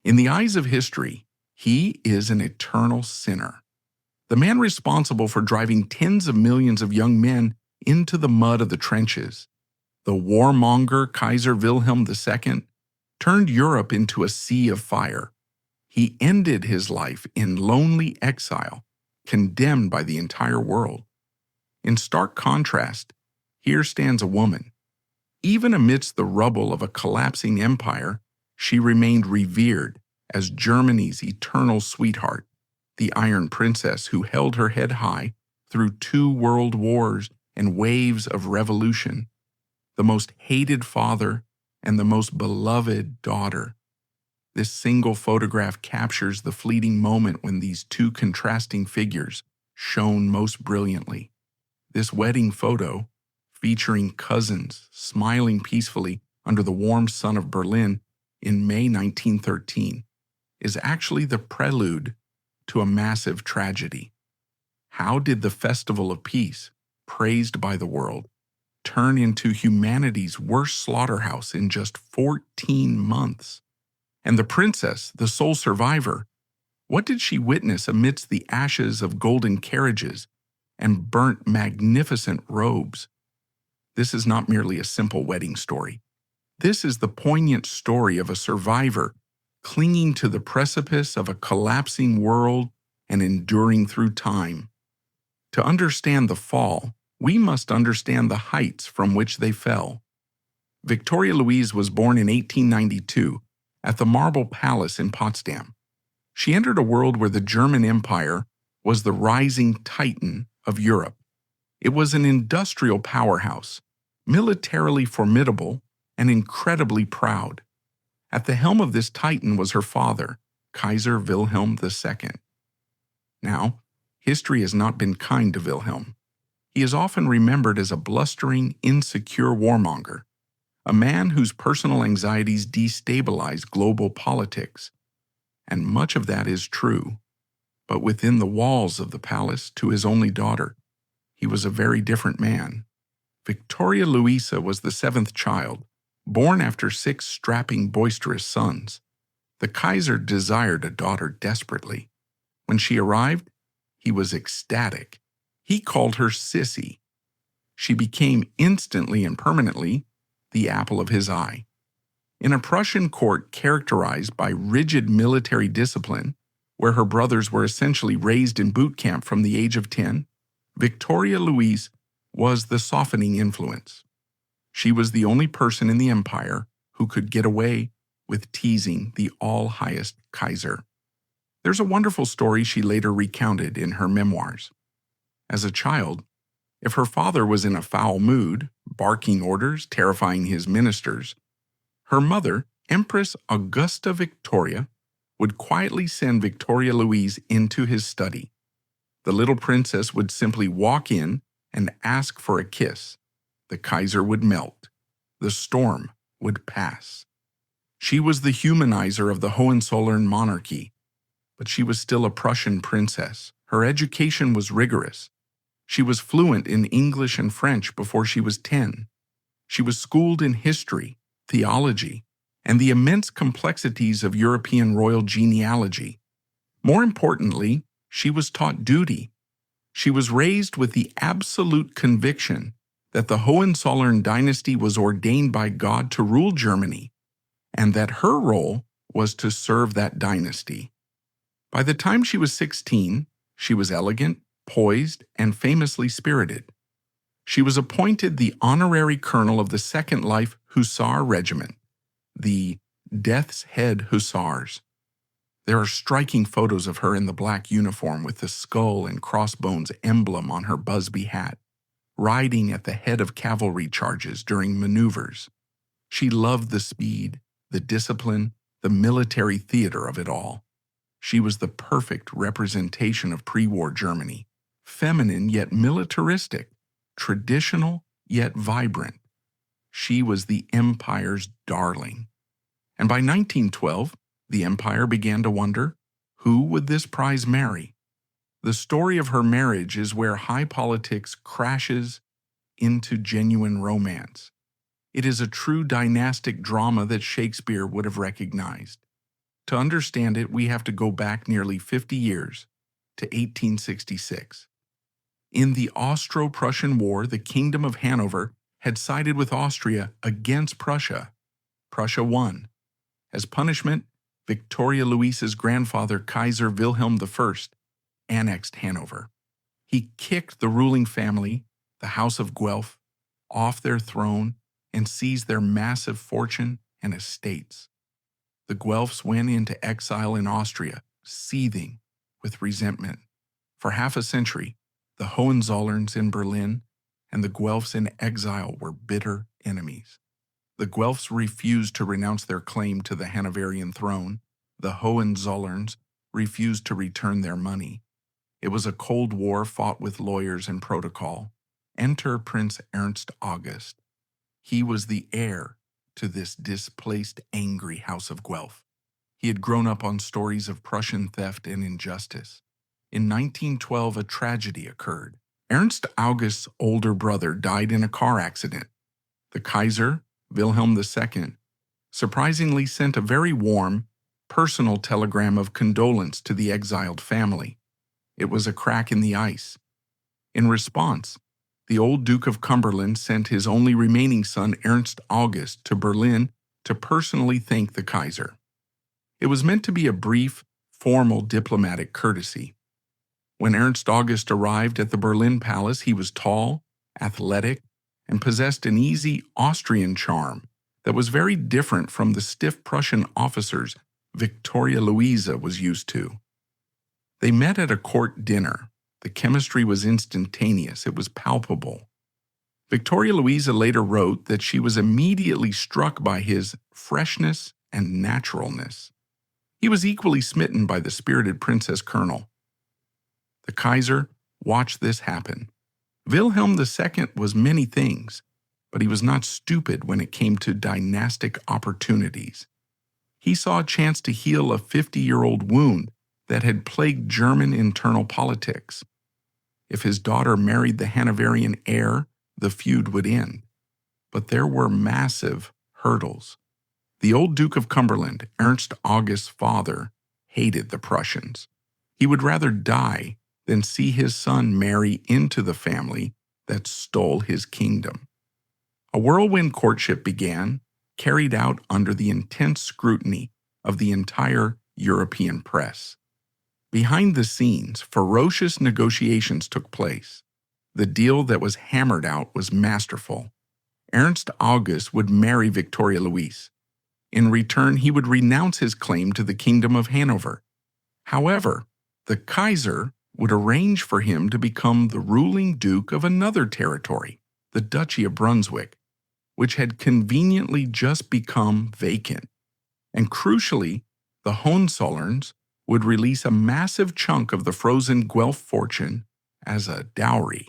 In the eyes of history, he is an eternal sinner. The man responsible for driving tens of millions of young men into the mud of the trenches. The warmonger Kaiser Wilhelm II turned Europe into a sea of fire. He ended his life in lonely exile, condemned by the entire world. In stark contrast, here stands a woman. Even amidst the rubble of a collapsing empire, she remained revered as Germany's eternal sweetheart, the Iron Princess who held her head high through 2 world wars and waves of revolution, the most hated father and the most beloved daughter. This single photograph captures the fleeting moment when these 2 contrasting figures shone most brilliantly. This wedding photo, featuring cousins smiling peacefully under the warm sun of Berlin in May 1913, is actually the prelude to a massive tragedy. How did the Festival of Peace, praised by the world, turn into humanity's worst slaughterhouse in just 14 months? And the princess, the sole survivor, what did she witness amidst the ashes of golden carriages and burnt magnificent robes? This is not merely a simple wedding story. This is the poignant story of a survivor clinging to the precipice of a collapsing world and enduring through time. To understand the fall, we must understand the heights from which they fell. Viktoria Luise was born in 1892 at the Marble Palace in Potsdam. She entered a world where the German Empire was the rising titan of Europe. It was an industrial powerhouse, militarily formidable and incredibly proud. At the helm of this titan was her father, Kaiser Wilhelm II. Now, history has not been kind to Wilhelm. He is often remembered as a blustering, insecure warmonger, a man whose personal anxieties destabilized global politics. And much of that is true. But within the walls of the palace, to his only daughter, he was a very different man. Viktoria Luise was the 7th child, born after 6 strapping, boisterous sons. The Kaiser desired a daughter desperately. When she arrived, he was ecstatic. He called her Sissy. She became instantly and permanently the apple of his eye. In a Prussian court characterized by rigid military discipline, where her brothers were essentially raised in boot camp from the age of 10, Viktoria Luise was the softening influence. She was the only person in the empire who could get away with teasing the all-highest Kaiser. There's a wonderful story she later recounted in her memoirs. As a child, if her father was in a foul mood, barking orders, terrifying his ministers, her mother, Empress Augusta Victoria, would quietly send Viktoria Luise into his study. The little princess would simply walk in and ask for a kiss. The Kaiser would melt. The storm would pass. She was the humanizer of the Hohenzollern monarchy, but she was still a Prussian princess. Her education was rigorous. She was fluent in English and French before she was 10. She was schooled in history, theology, and the immense complexities of European royal genealogy. More importantly, she was taught duty. She was raised with the absolute conviction that the Hohenzollern dynasty was ordained by God to rule Germany, and that her role was to serve that dynasty. By the time she was 16, she was elegant, poised, and famously spirited. She was appointed the honorary colonel of the Second Life Hussar Regiment, the Death's Head Hussars. There are striking photos of her in the black uniform with the skull and crossbones emblem on her Busby hat, riding at the head of cavalry charges during maneuvers. She loved the speed, the discipline, the military theater of it all. She was the perfect representation of pre-war Germany, feminine yet militaristic, traditional yet vibrant. She was the empire's darling. And by 1912, the empire began to wonder, who would this prize marry? The story of her marriage is where high politics crashes into genuine romance. It is a true dynastic drama that Shakespeare would have recognized. To understand it, we have to go back nearly 50 years to 1866. In the Austro-Prussian War, the Kingdom of Hanover had sided with Austria against Prussia. Prussia won. As punishment, Viktoria Luise's grandfather, Kaiser Wilhelm I, annexed Hanover. He kicked the ruling family, the House of Guelph, off their throne and seized their massive fortune and estates. The Guelphs went into exile in Austria, seething with resentment. For half a century, the Hohenzollerns in Berlin and the Guelphs in exile were bitter enemies. The Guelphs refused to renounce their claim to the Hanoverian throne. The Hohenzollerns refused to return their money. It was a cold war fought with lawyers and protocol. Enter Prince Ernst August. He was the heir to this displaced, angry House of Guelph. He had grown up on stories of Prussian theft and injustice. In 1912, a tragedy occurred. Ernst August's older brother died in a car accident. The Kaiser, Wilhelm II, surprisingly sent a very warm, personal telegram of condolence to the exiled family. It was a crack in the ice. In response, the old Duke of Cumberland sent his only remaining son, Ernst August, to Berlin to personally thank the Kaiser. It was meant to be a brief, formal diplomatic courtesy. When Ernst August arrived at the Berlin Palace, he was tall, athletic, and possessed an easy Austrian charm that was very different from the stiff Prussian officers Viktoria Luise was used to. They met at a court dinner. The chemistry was instantaneous. It was palpable. Viktoria Luise later wrote that she was immediately struck by his freshness and naturalness. He was equally smitten by the spirited Princess Colonel. The Kaiser watched this happen. Wilhelm II was many things, but he was not stupid when it came to dynastic opportunities. He saw a chance to heal a 50-year-old wound that had plagued German internal politics. If his daughter married the Hanoverian heir, the feud would end. But there were massive hurdles. The old Duke of Cumberland, Ernst August's father, hated the Prussians. He would rather die than see his son marry into the family that stole his kingdom. A whirlwind courtship began, carried out under the intense scrutiny of the entire European press. Behind the scenes, ferocious negotiations took place. The deal that was hammered out was masterful. Ernst August would marry Viktoria Luise. In return, he would renounce his claim to the Kingdom of Hanover. However, the Kaiser would arrange for him to become the ruling duke of another territory, the Duchy of Brunswick, which had conveniently just become vacant. And crucially, the Hohenzollerns would release a massive chunk of the frozen Guelph fortune as a dowry.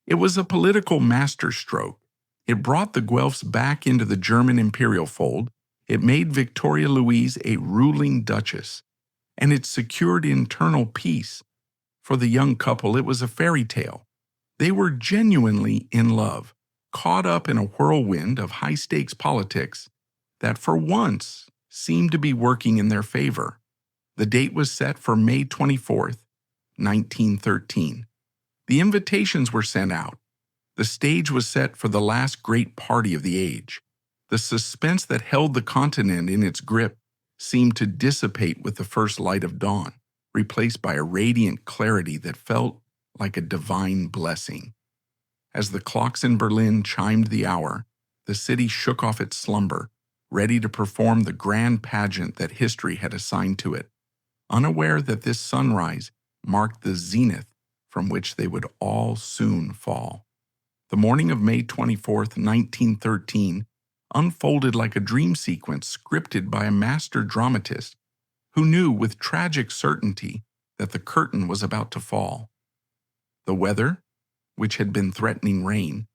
It was a political masterstroke. It brought the Guelphs back into the German imperial fold. It made Viktoria Luise a ruling duchess, and it secured internal peace. For the young couple, it was a fairy tale. They were genuinely in love, caught up in a whirlwind of high-stakes politics that for once seemed to be working in their favor. The date was set for May 24th, 1913. The invitations were sent out. The stage was set for the last great party of the age. The suspense that held the continent in its grip seemed to dissipate with the first light of dawn, replaced by a radiant clarity that felt like a divine blessing. As the clocks in Berlin chimed the hour, the city shook off its slumber, ready to perform the grand pageant that history had assigned to it, unaware that this sunrise marked the zenith from which they would all soon fall. The morning of May 24th, 1913, unfolded like a dream sequence scripted by a master dramatist who knew with tragic certainty that the curtain was about to fall. The weather, which had been threatening rain,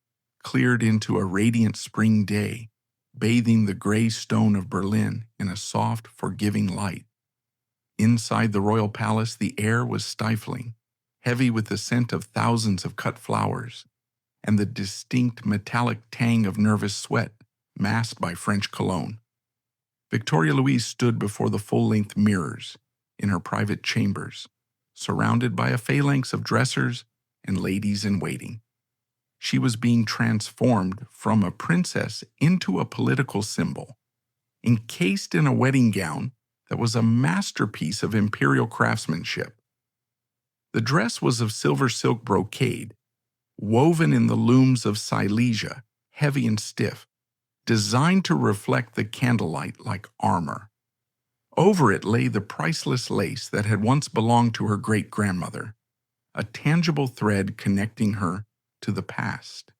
cleared into a radiant spring day, bathing the gray stone of Berlin in a soft, forgiving light. Inside the royal palace, the air was stifling, heavy with the scent of thousands of cut flowers, and the distinct metallic tang of nervous sweat masked by French cologne. Victoria Luise stood before the full-length mirrors in her private chambers, surrounded by a phalanx of dressers and ladies-in-waiting. She was being transformed from a princess into a political symbol, encased in a wedding gown that was a masterpiece of imperial craftsmanship. The dress was of silver silk brocade, woven in the looms of Silesia, heavy and stiff, designed to reflect the candlelight like armor. Over it lay the priceless lace that had once belonged to her great-grandmother, a tangible thread connecting her to the past.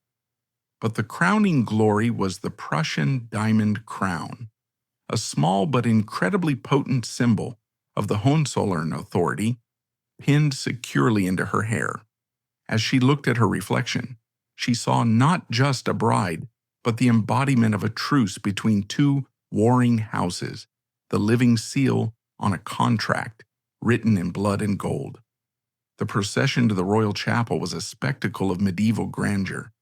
But the crowning glory was the Prussian diamond crown, a small but incredibly potent symbol of the Hohenzollern authority, pinned securely into her hair. As she looked at her reflection, she saw not just a bride, but the embodiment of a truce between two warring houses, the living seal on a contract written in blood and gold. The procession to the royal chapel was a spectacle of medieval grandeur.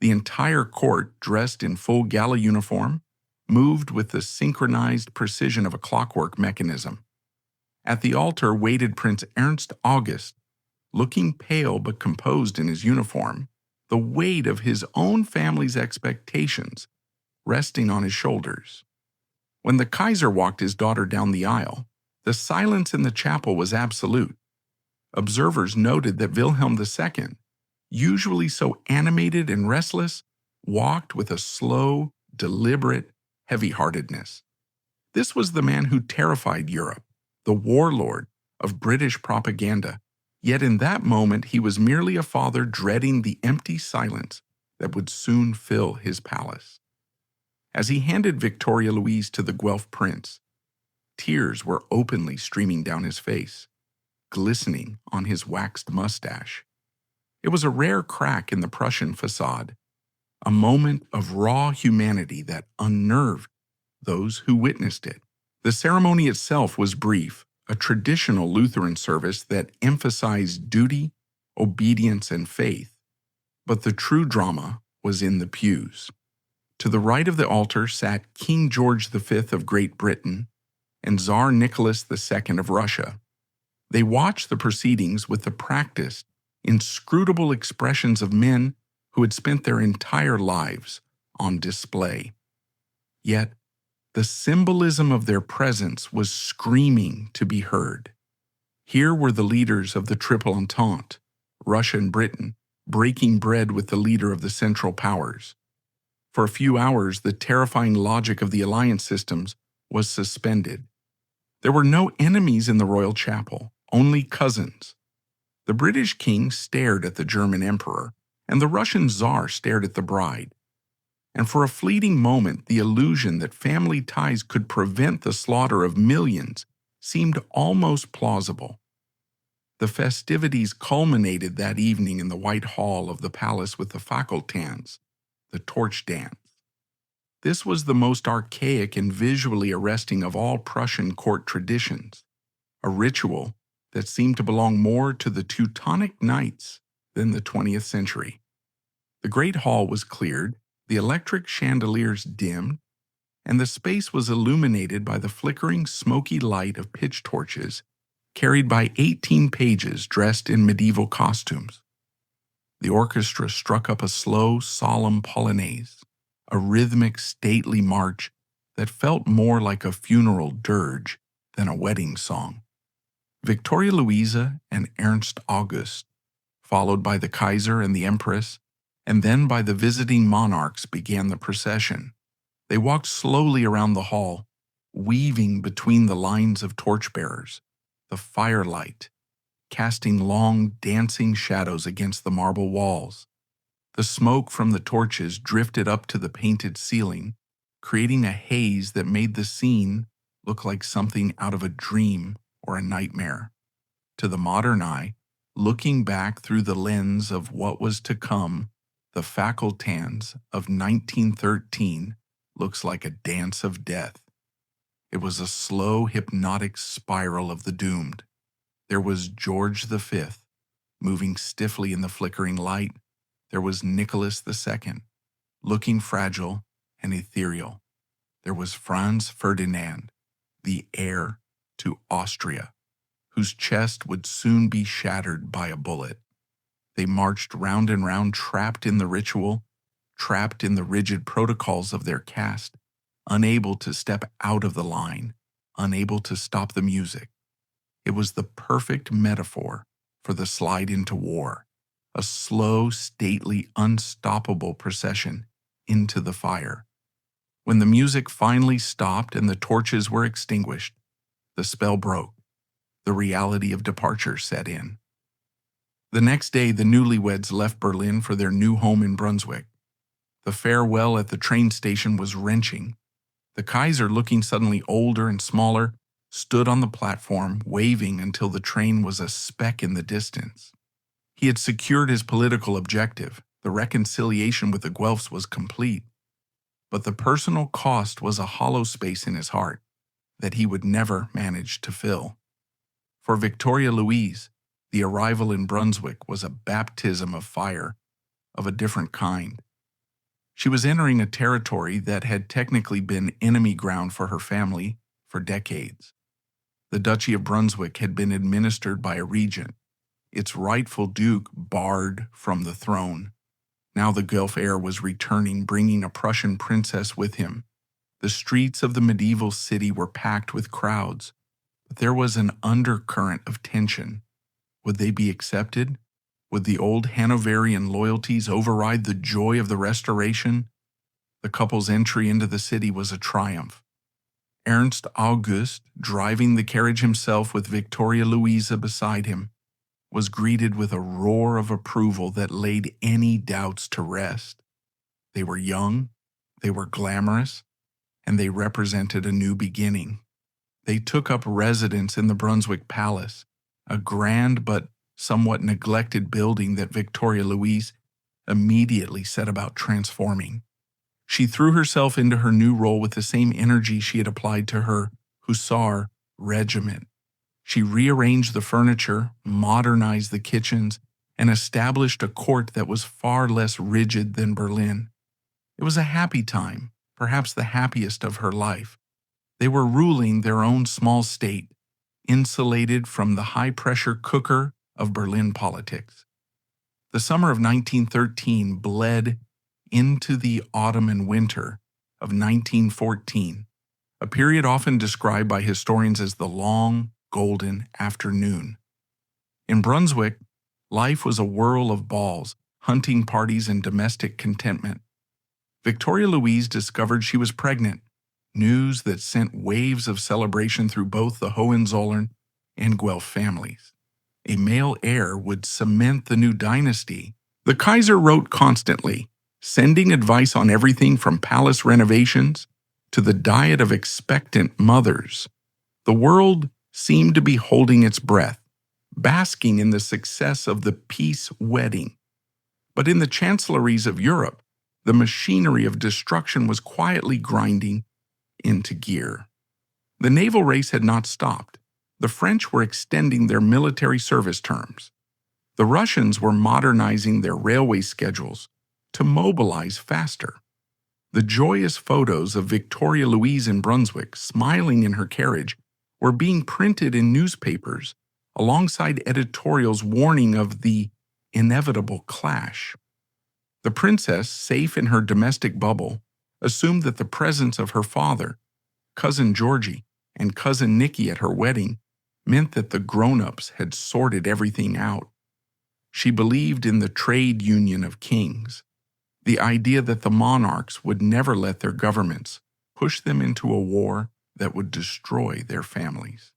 The entire court, dressed in full gala uniform, moved with the synchronized precision of a clockwork mechanism. At the altar waited Prince Ernst August, looking pale but composed in his uniform, the weight of his own family's expectations resting on his shoulders. When the Kaiser walked his daughter down the aisle, the silence in the chapel was absolute. Observers noted that Wilhelm II, usually so animated and restless, walked with a slow, deliberate heavy-heartedness. This was the man who terrified Europe, the warlord of British propaganda, yet in that moment he was merely a father dreading the empty silence that would soon fill his palace. As he handed Victoria Luise to the Guelph prince, tears were openly streaming down his face, glistening on his waxed mustache. It was a rare crack in the Prussian facade, a moment of raw humanity that unnerved those who witnessed it. The ceremony itself was brief, a traditional Lutheran service that emphasized duty, obedience, and faith. But the true drama was in the pews. To the right of the altar sat King George V of Great Britain and Tsar Nicholas II of Russia. They watched the proceedings with the practiced, inscrutable expressions of men who had spent their entire lives on display. Yet, the symbolism of their presence was screaming to be heard. Here were the leaders of the Triple Entente, Russia and Britain, breaking bread with the leader of the Central Powers. For a few hours, the terrifying logic of the alliance systems was suspended. There were no enemies in the royal chapel, only cousins. The British king stared at the German emperor, and the Russian czar stared at the bride. And for a fleeting moment, the illusion that family ties could prevent the slaughter of millions seemed almost plausible. The festivities culminated that evening in the White Hall of the palace with the Fackeltanz, the torch dance. This was the most archaic and visually arresting of all Prussian court traditions, a ritual that seemed to belong more to the Teutonic Knights than the 20th century. The great hall was cleared, the electric chandeliers dimmed, and the space was illuminated by the flickering, smoky light of pitch torches carried by 18 pages dressed in medieval costumes. The orchestra struck up a slow, solemn polonaise, a rhythmic, stately march that felt more like a funeral dirge than a wedding song. Victoria Luise and Ernst August, followed by the Kaiser and the Empress, and then by the visiting monarchs, began the procession. They walked slowly around the hall, weaving between the lines of torchbearers, the firelight casting long, dancing shadows against the marble walls. The smoke from the torches drifted up to the painted ceiling, creating a haze that made the scene look like something out of a dream or a nightmare. To the modern eye, looking back through the lens of what was to come, the Fackeltanz of 1913 looks like a dance of death. It was a slow, hypnotic spiral of the doomed. There was George V, moving stiffly in the flickering light. There was Nicholas II, looking fragile and ethereal. There was Franz Ferdinand, the heir to Austria, whose chest would soon be shattered by a bullet. They marched round and round, trapped in the ritual, trapped in the rigid protocols of their caste, unable to step out of the line, unable to stop the music. It was the perfect metaphor for the slide into war, a slow, stately, unstoppable procession into the fire. When the music finally stopped and the torches were extinguished, the spell broke. The reality of departure set in. The next day, the newlyweds left Berlin for their new home in Brunswick. The farewell at the train station was wrenching. The Kaiser, looking suddenly older and smaller, stood on the platform, waving until the train was a speck in the distance. He had secured his political objective. The reconciliation with the Guelphs was complete. But the personal cost was a hollow space in his heart that he would never manage to fill. For Viktoria Luise, the arrival in Brunswick was a baptism of fire of a different kind. She was entering a territory that had technically been enemy ground for her family for decades. The Duchy of Brunswick had been administered by a regent, its rightful duke barred from the throne. Now the Guelph heir was returning, bringing a Prussian princess with him. The streets of the medieval city were packed with crowds, but there was an undercurrent of tension. Would they be accepted? Would the old Hanoverian loyalties override the joy of the Restoration? The couple's entry into the city was a triumph. Ernst August, driving the carriage himself with Viktoria Luise beside him, was greeted with a roar of approval that laid any doubts to rest. They were young, they were glamorous, and they represented a new beginning. They took up residence in the Brunswick Palace, a grand but somewhat neglected building that Viktoria Luise immediately set about transforming. She threw herself into her new role with the same energy she had applied to her Hussar regiment. She rearranged the furniture, modernized the kitchens, and established a court that was far less rigid than Berlin. It was a happy time, perhaps the happiest of her life. They were ruling their own small state, insulated from the high-pressure cooker of Berlin politics. The summer of 1913 bled into the autumn and winter of 1914, a period often described by historians as the long, golden afternoon. In Brunswick, life was a whirl of balls, hunting parties, and domestic contentment. Viktoria Luise discovered she was pregnant, news that sent waves of celebration through both the Hohenzollern and Guelph families. A male heir would cement the new dynasty. The Kaiser wrote constantly, sending advice on everything from palace renovations to the diet of expectant mothers. The world seemed to be holding its breath, basking in the success of the peace wedding. But in the chancelleries of Europe, the machinery of destruction was quietly grinding into gear. The naval race had not stopped. The French were extending their military service terms. The Russians were modernizing their railway schedules to mobilize faster. The joyous photos of Viktoria Luise in Brunswick, smiling in her carriage, were being printed in newspapers alongside editorials warning of the inevitable clash. The princess, safe in her domestic bubble, assumed that the presence of her father, cousin Georgie, and cousin Nicky at her wedding meant that the grown-ups had sorted everything out. She believed in the trade union of kings, the idea that the monarchs would never let their governments push them into a war that would destroy their families.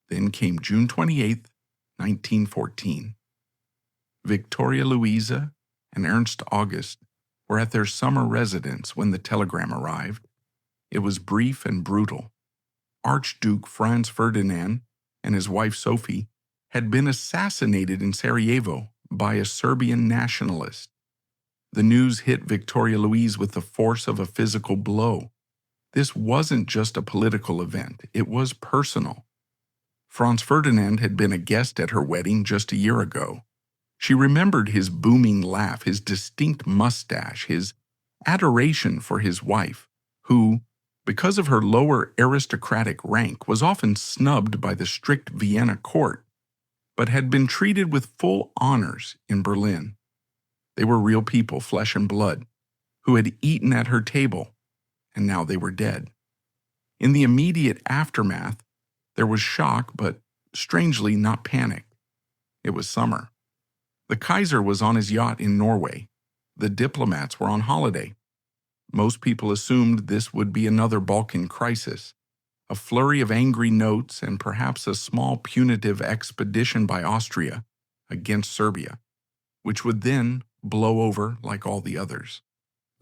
Then came June 28, 1914. Viktoria Luise and Ernst August were at their summer residence when the telegram arrived. It was brief and brutal. Archduke Franz Ferdinand and his wife Sophie had been assassinated in Sarajevo by a Serbian nationalist. The news hit Viktoria Luise with the force of a physical blow. This wasn't just a political event, it was personal. Franz Ferdinand had been a guest at her wedding just a year ago. She remembered his booming laugh, his distinct mustache, his adoration for his wife, who, because of her lower aristocratic rank, was often snubbed by the strict Vienna court, but had been treated with full honors in Berlin. They were real people, flesh and blood, who had eaten at her table, and now they were dead. In the immediate aftermath, there was shock, but strangely not panic. It was summer. The Kaiser was on his yacht in Norway. The diplomats were on holiday. Most people assumed this would be another Balkan crisis, a flurry of angry notes and perhaps a small punitive expedition by Austria against Serbia, which would then blow over like all the others.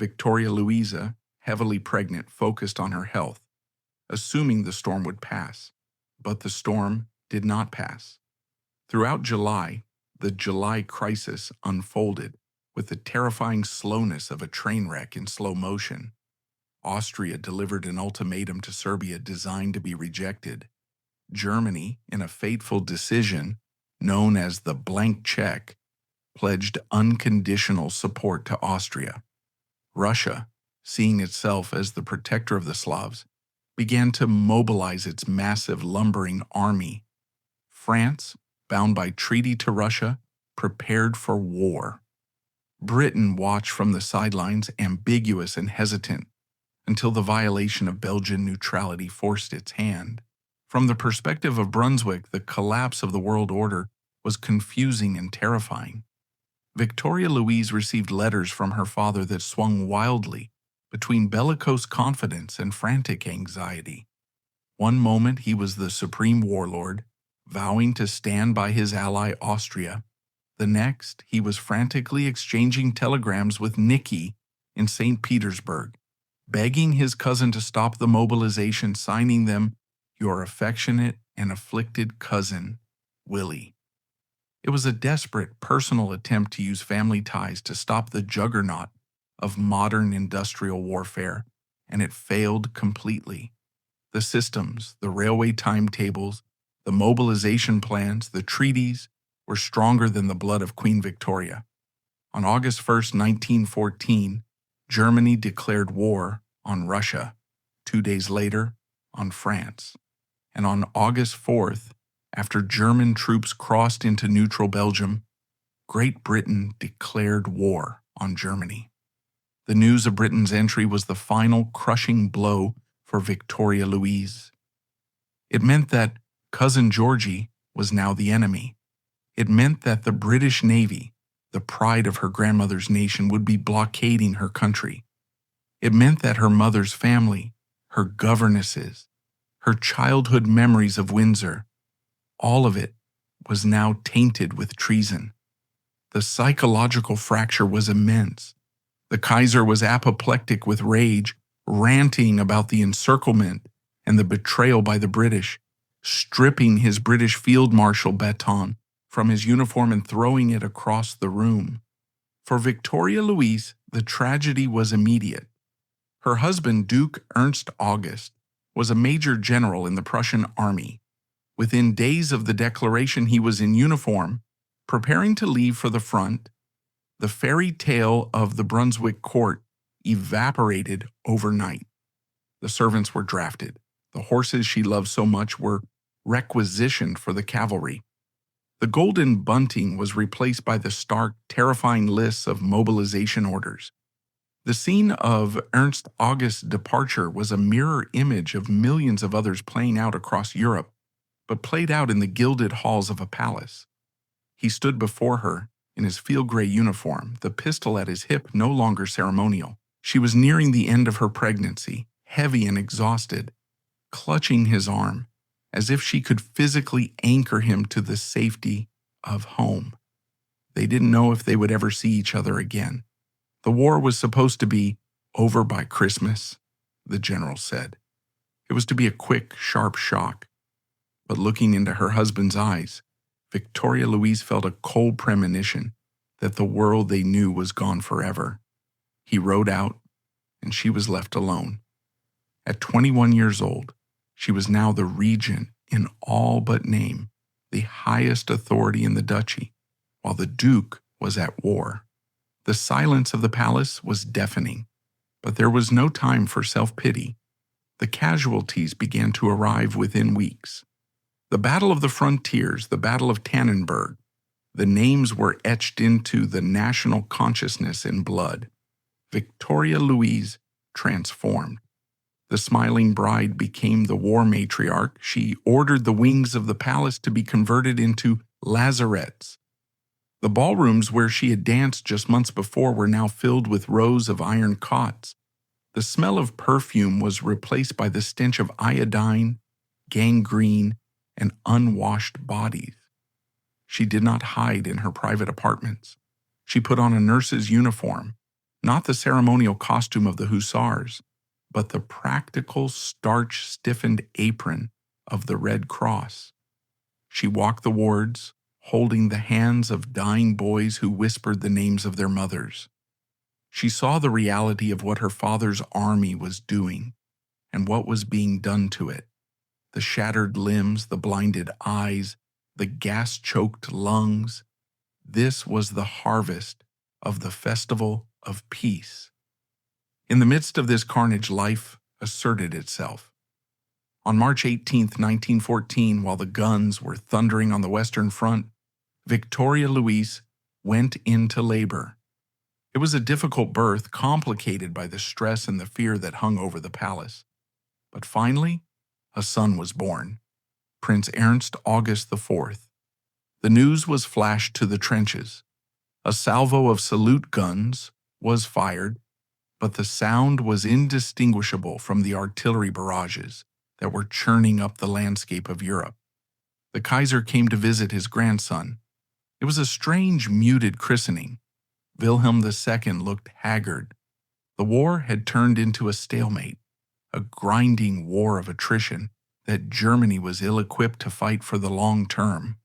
Viktoria Luise, heavily pregnant, focused on her health, assuming the storm would pass. But the storm did not pass. Throughout July, the July crisis unfolded with the terrifying slowness of a train wreck in slow motion. Austria delivered an ultimatum to Serbia designed to be rejected. Germany, in a fateful decision known as the blank check, pledged unconditional support to Austria. Russia, seeing itself as the protector of the Slavs, began to mobilize its massive lumbering army. France, bound by treaty to Russia, prepared for war. Britain watched from the sidelines, ambiguous and hesitant, until the violation of Belgian neutrality forced its hand. From the perspective of Brunswick, the collapse of the world order was confusing and terrifying. Viktoria Luise received letters from her father that swung wildly between bellicose confidence and frantic anxiety. One moment he was the supreme warlord, vowing to stand by his ally Austria. The next, he was frantically exchanging telegrams with Nicky in St. Petersburg, begging his cousin to stop the mobilization, signing them, "Your affectionate and afflicted cousin, Willie." It was a desperate personal attempt to use family ties to stop the juggernaut of modern industrial warfare, and it failed completely. The systems, the railway timetables, the mobilization plans, the treaties were stronger than the blood of Queen Victoria. On August 1st, 1914, Germany declared war on Russia. 2 days later, on France. And on August 4th, after German troops crossed into neutral Belgium, Great Britain declared war on Germany. The news of Britain's entry was the final crushing blow for Viktoria Luise. It meant that Cousin Georgie was now the enemy. It meant that the British Navy, the pride of her grandmother's nation, would be blockading her country. It meant that her mother's family, her governesses, her childhood memories of Windsor, all of it was now tainted with treason. The psychological fracture was immense. The Kaiser was apoplectic with rage, ranting about the encirclement and the betrayal by the British, stripping his British Field Marshal baton from his uniform and throwing it across the room. For Viktoria Luise, the tragedy was immediate. Her husband, Duke Ernst August, was a major general in the Prussian army. Within days of the declaration, he was in uniform, preparing to leave for the front. The fairy tale of the Brunswick court evaporated overnight. The servants were drafted. The horses she loved so much were requisitioned for the cavalry. The golden bunting was replaced by the stark, terrifying lists of mobilization orders. The scene of Ernst August's departure was a mirror image of millions of others playing out across Europe, but played out in the gilded halls of a palace. He stood before her in his field-gray uniform, the pistol at his hip no longer ceremonial. She was nearing the end of her pregnancy, heavy and exhausted, clutching his arm, as if she could physically anchor him to the safety of home. They didn't know if they would ever see each other again. The war was supposed to be over by Christmas, the general said. It was to be a quick, sharp shock. But looking into her husband's eyes, Viktoria Luise felt a cold premonition that the world they knew was gone forever. He rode out, and she was left alone. At 21 years old, she was now the regent in all but name, the highest authority in the duchy, while the duke was at war. The silence of the palace was deafening, but there was no time for self-pity. The casualties began to arrive within weeks. The Battle of the Frontiers, the Battle of Tannenberg, the names were etched into the national consciousness in blood. Viktoria Luise transformed. The smiling bride became the war matriarch. She ordered the wings of the palace to be converted into lazarets. The ballrooms where she had danced just months before were now filled with rows of iron cots. The smell of perfume was replaced by the stench of iodine, gangrene, and unwashed bodies. She did not hide in her private apartments. She put on a nurse's uniform, not the ceremonial costume of the hussars, but the practical, starch-stiffened apron of the Red Cross. She walked the wards, holding the hands of dying boys who whispered the names of their mothers. She saw the reality of what her father's army was doing and what was being done to it. The shattered limbs, the blinded eyes, the gas-choked lungs. This was the harvest of the festival of peace. In the midst of this carnage, life asserted itself. On March 18, 1914, while the guns were thundering on the Western Front, Viktoria Luise went into labor. It was a difficult birth, complicated by the stress and the fear that hung over the palace. But finally, a son was born, Prince Ernst August IV. The news was flashed to the trenches. A salvo of salute guns was fired, but the sound was indistinguishable from the artillery barrages that were churning up the landscape of Europe. The Kaiser came to visit his grandson. It was a strange, muted christening. Wilhelm II looked haggard. The war had turned into a stalemate, a grinding war of attrition that Germany was ill-equipped to fight for the long term.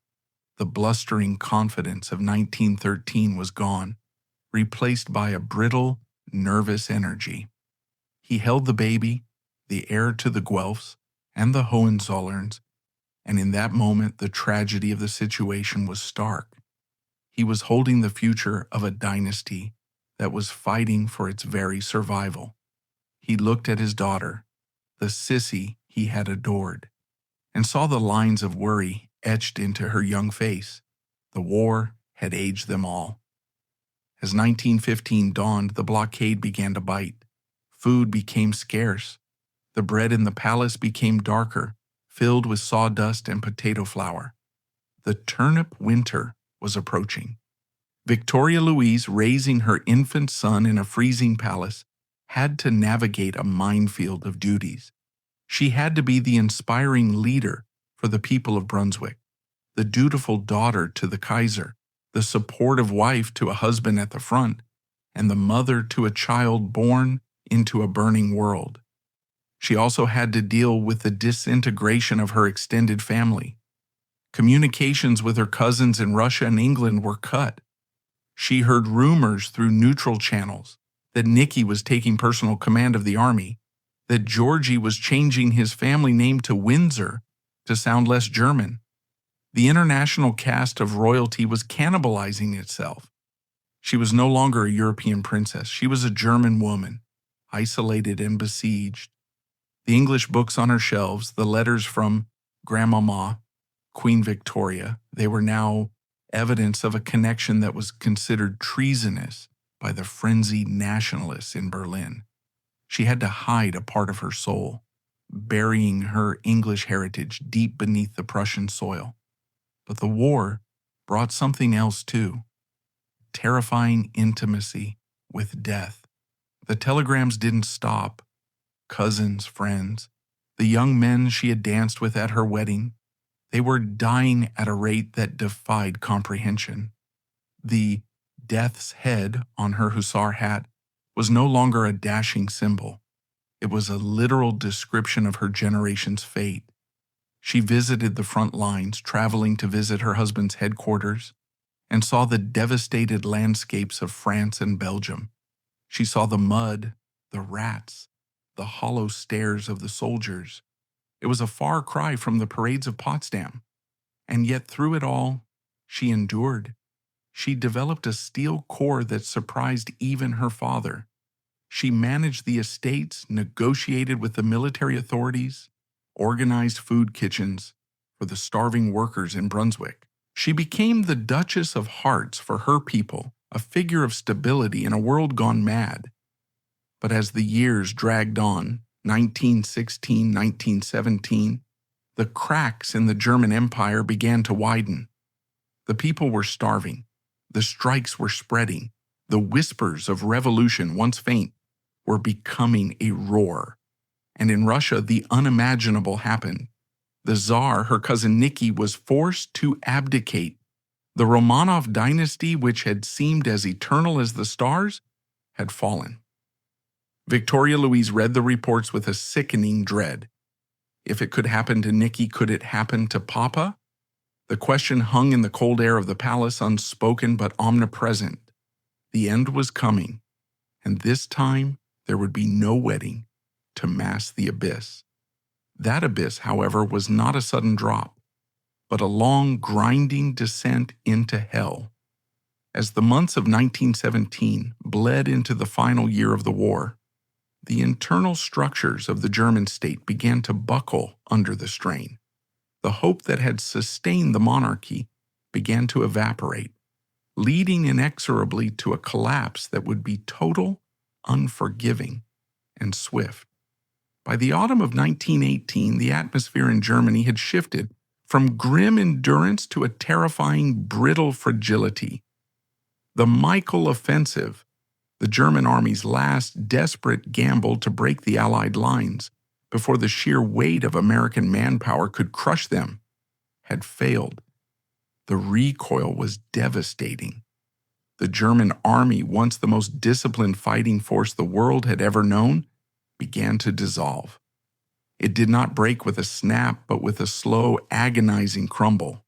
The blustering confidence of 1913 was gone, replaced by a brittle, nervous energy. He held the baby, the heir to the Guelphs and the Hohenzollerns, and in that moment the tragedy of the situation was stark. He was holding the future of a dynasty that was fighting for its very survival. He looked at his daughter, the sissy he had adored, and saw the lines of worry etched into her young face. The war had aged them all. As 1915 dawned, the blockade began to bite. Food became scarce. The bread in the palace became darker, filled with sawdust and potato flour. The turnip winter was approaching. Viktoria Luise, raising her infant son in a freezing palace, had to navigate a minefield of duties. She had to be the inspiring leader for the people of Brunswick, the dutiful daughter to the Kaiser, the supportive wife to a husband at the front, and the mother to a child born into a burning world. She also had to deal with the disintegration of her extended family. Communications with her cousins in Russia and England were cut. She heard rumors through neutral channels that Nicky was taking personal command of the army, that Georgie was changing his family name to Windsor to sound less German. The international caste of royalty was cannibalizing itself. She was no longer a European princess. She was a German woman, isolated and besieged. The English books on her shelves, the letters from Grandmama, Queen Victoria, they were now evidence of a connection that was considered treasonous by the frenzied nationalists in Berlin. She had to hide a part of her soul, burying her English heritage deep beneath the Prussian soil. But the war brought something else too, terrifying intimacy with death. The telegrams didn't stop. Cousins, friends, the young men she had danced with at her wedding, they were dying at a rate that defied comprehension. The death's head on her hussar hat was no longer a dashing symbol. It was a literal description of her generation's fate. She visited the front lines, traveling to visit her husband's headquarters, and saw the devastated landscapes of France and Belgium. She saw the mud, the rats, the hollow stares of the soldiers. It was a far cry from the parades of Potsdam. And yet through it all, she endured. She developed a steel core that surprised even her father. She managed the estates, negotiated with the military authorities, organized food kitchens for the starving workers in Brunswick. She became the Duchess of Hearts for her people, a figure of stability in a world gone mad. But as the years dragged on, 1916, 1917, the cracks in the German Empire began to widen. The people were starving. The strikes were spreading. The whispers of revolution, once faint, were becoming a roar. And in Russia, the unimaginable happened. The Tsar, her cousin Nikki, was forced to abdicate. The Romanov dynasty, which had seemed as eternal as the stars, had fallen. Viktoria Luise read the reports with a sickening dread. If it could happen to Nikki, could it happen to Papa? The question hung in the cold air of the palace, unspoken but omnipresent. The end was coming, and this time there would be no wedding to mask the abyss. That abyss, however, was not a sudden drop, but a long, grinding descent into hell. As the months of 1917 bled into the final year of the war, the internal structures of the German state began to buckle under the strain. The hope that had sustained the monarchy began to evaporate, leading inexorably to a collapse that would be total, unforgiving, and swift. By the autumn of 1918, the atmosphere in Germany had shifted from grim endurance to a terrifying, brittle fragility. The Michael Offensive, the German army's last desperate gamble to break the Allied lines before the sheer weight of American manpower could crush them, had failed. The recoil was devastating. The German army, once the most disciplined fighting force the world had ever known, began to dissolve. It did not break with a snap, but with a slow, agonizing crumble.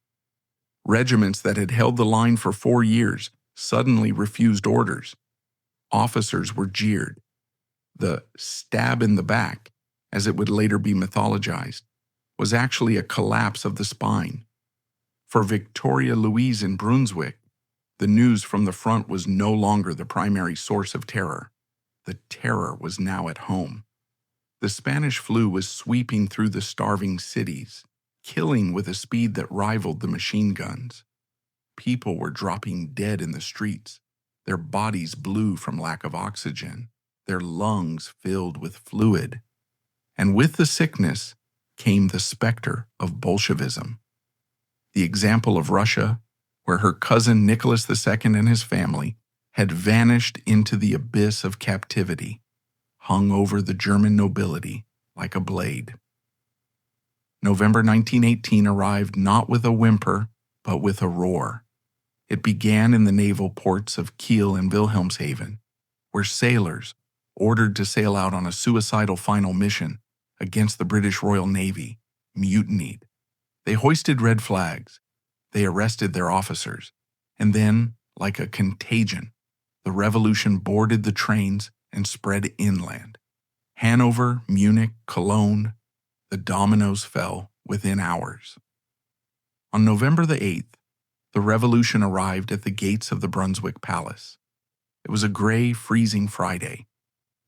Regiments that had held the line for 4 years suddenly refused orders. Officers were jeered. The stab in the back, as it would later be mythologized, was actually a collapse of the spine. For Viktoria Luise in Brunswick, the news from the front was no longer the primary source of terror. The terror was now at home. The Spanish flu was sweeping through the starving cities, killing with a speed that rivaled the machine guns. People were dropping dead in the streets, their bodies blue from lack of oxygen, their lungs filled with fluid. And with the sickness came the specter of Bolshevism. The example of Russia, where her cousin Nicholas II and his family had vanished into the abyss of captivity, hung over the German nobility like a blade. November 1918 arrived not with a whimper, but with a roar. It began in the naval ports of Kiel and Wilhelmshaven, where sailors, ordered to sail out on a suicidal final mission against the British Royal Navy, mutinied. They hoisted red flags. They arrested their officers. And then, like a contagion, the revolution boarded the trains and spread inland. Hanover, Munich, Cologne, the dominoes fell within hours. On November the 8th, the revolution arrived at the gates of the Brunswick Palace. It was a gray, freezing Friday.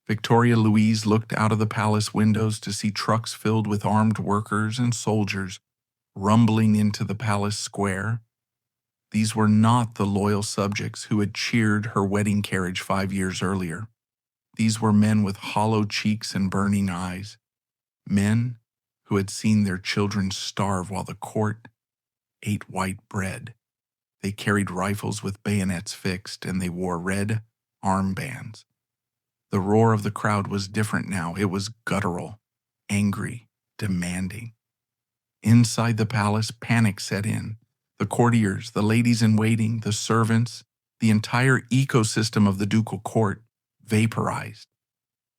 Viktoria Luise looked out of the palace windows to see trucks filled with armed workers and soldiers rumbling into the palace square. These were not the loyal subjects who had cheered her wedding carriage 5 years earlier. These were men with hollow cheeks and burning eyes, men who had seen their children starve while the court ate white bread. They carried rifles with bayonets fixed, and they wore red armbands. The roar of the crowd was different now. It was guttural, angry, demanding. Inside the palace, panic set in. The courtiers, the ladies-in-waiting, the servants, the entire ecosystem of the ducal court vaporized.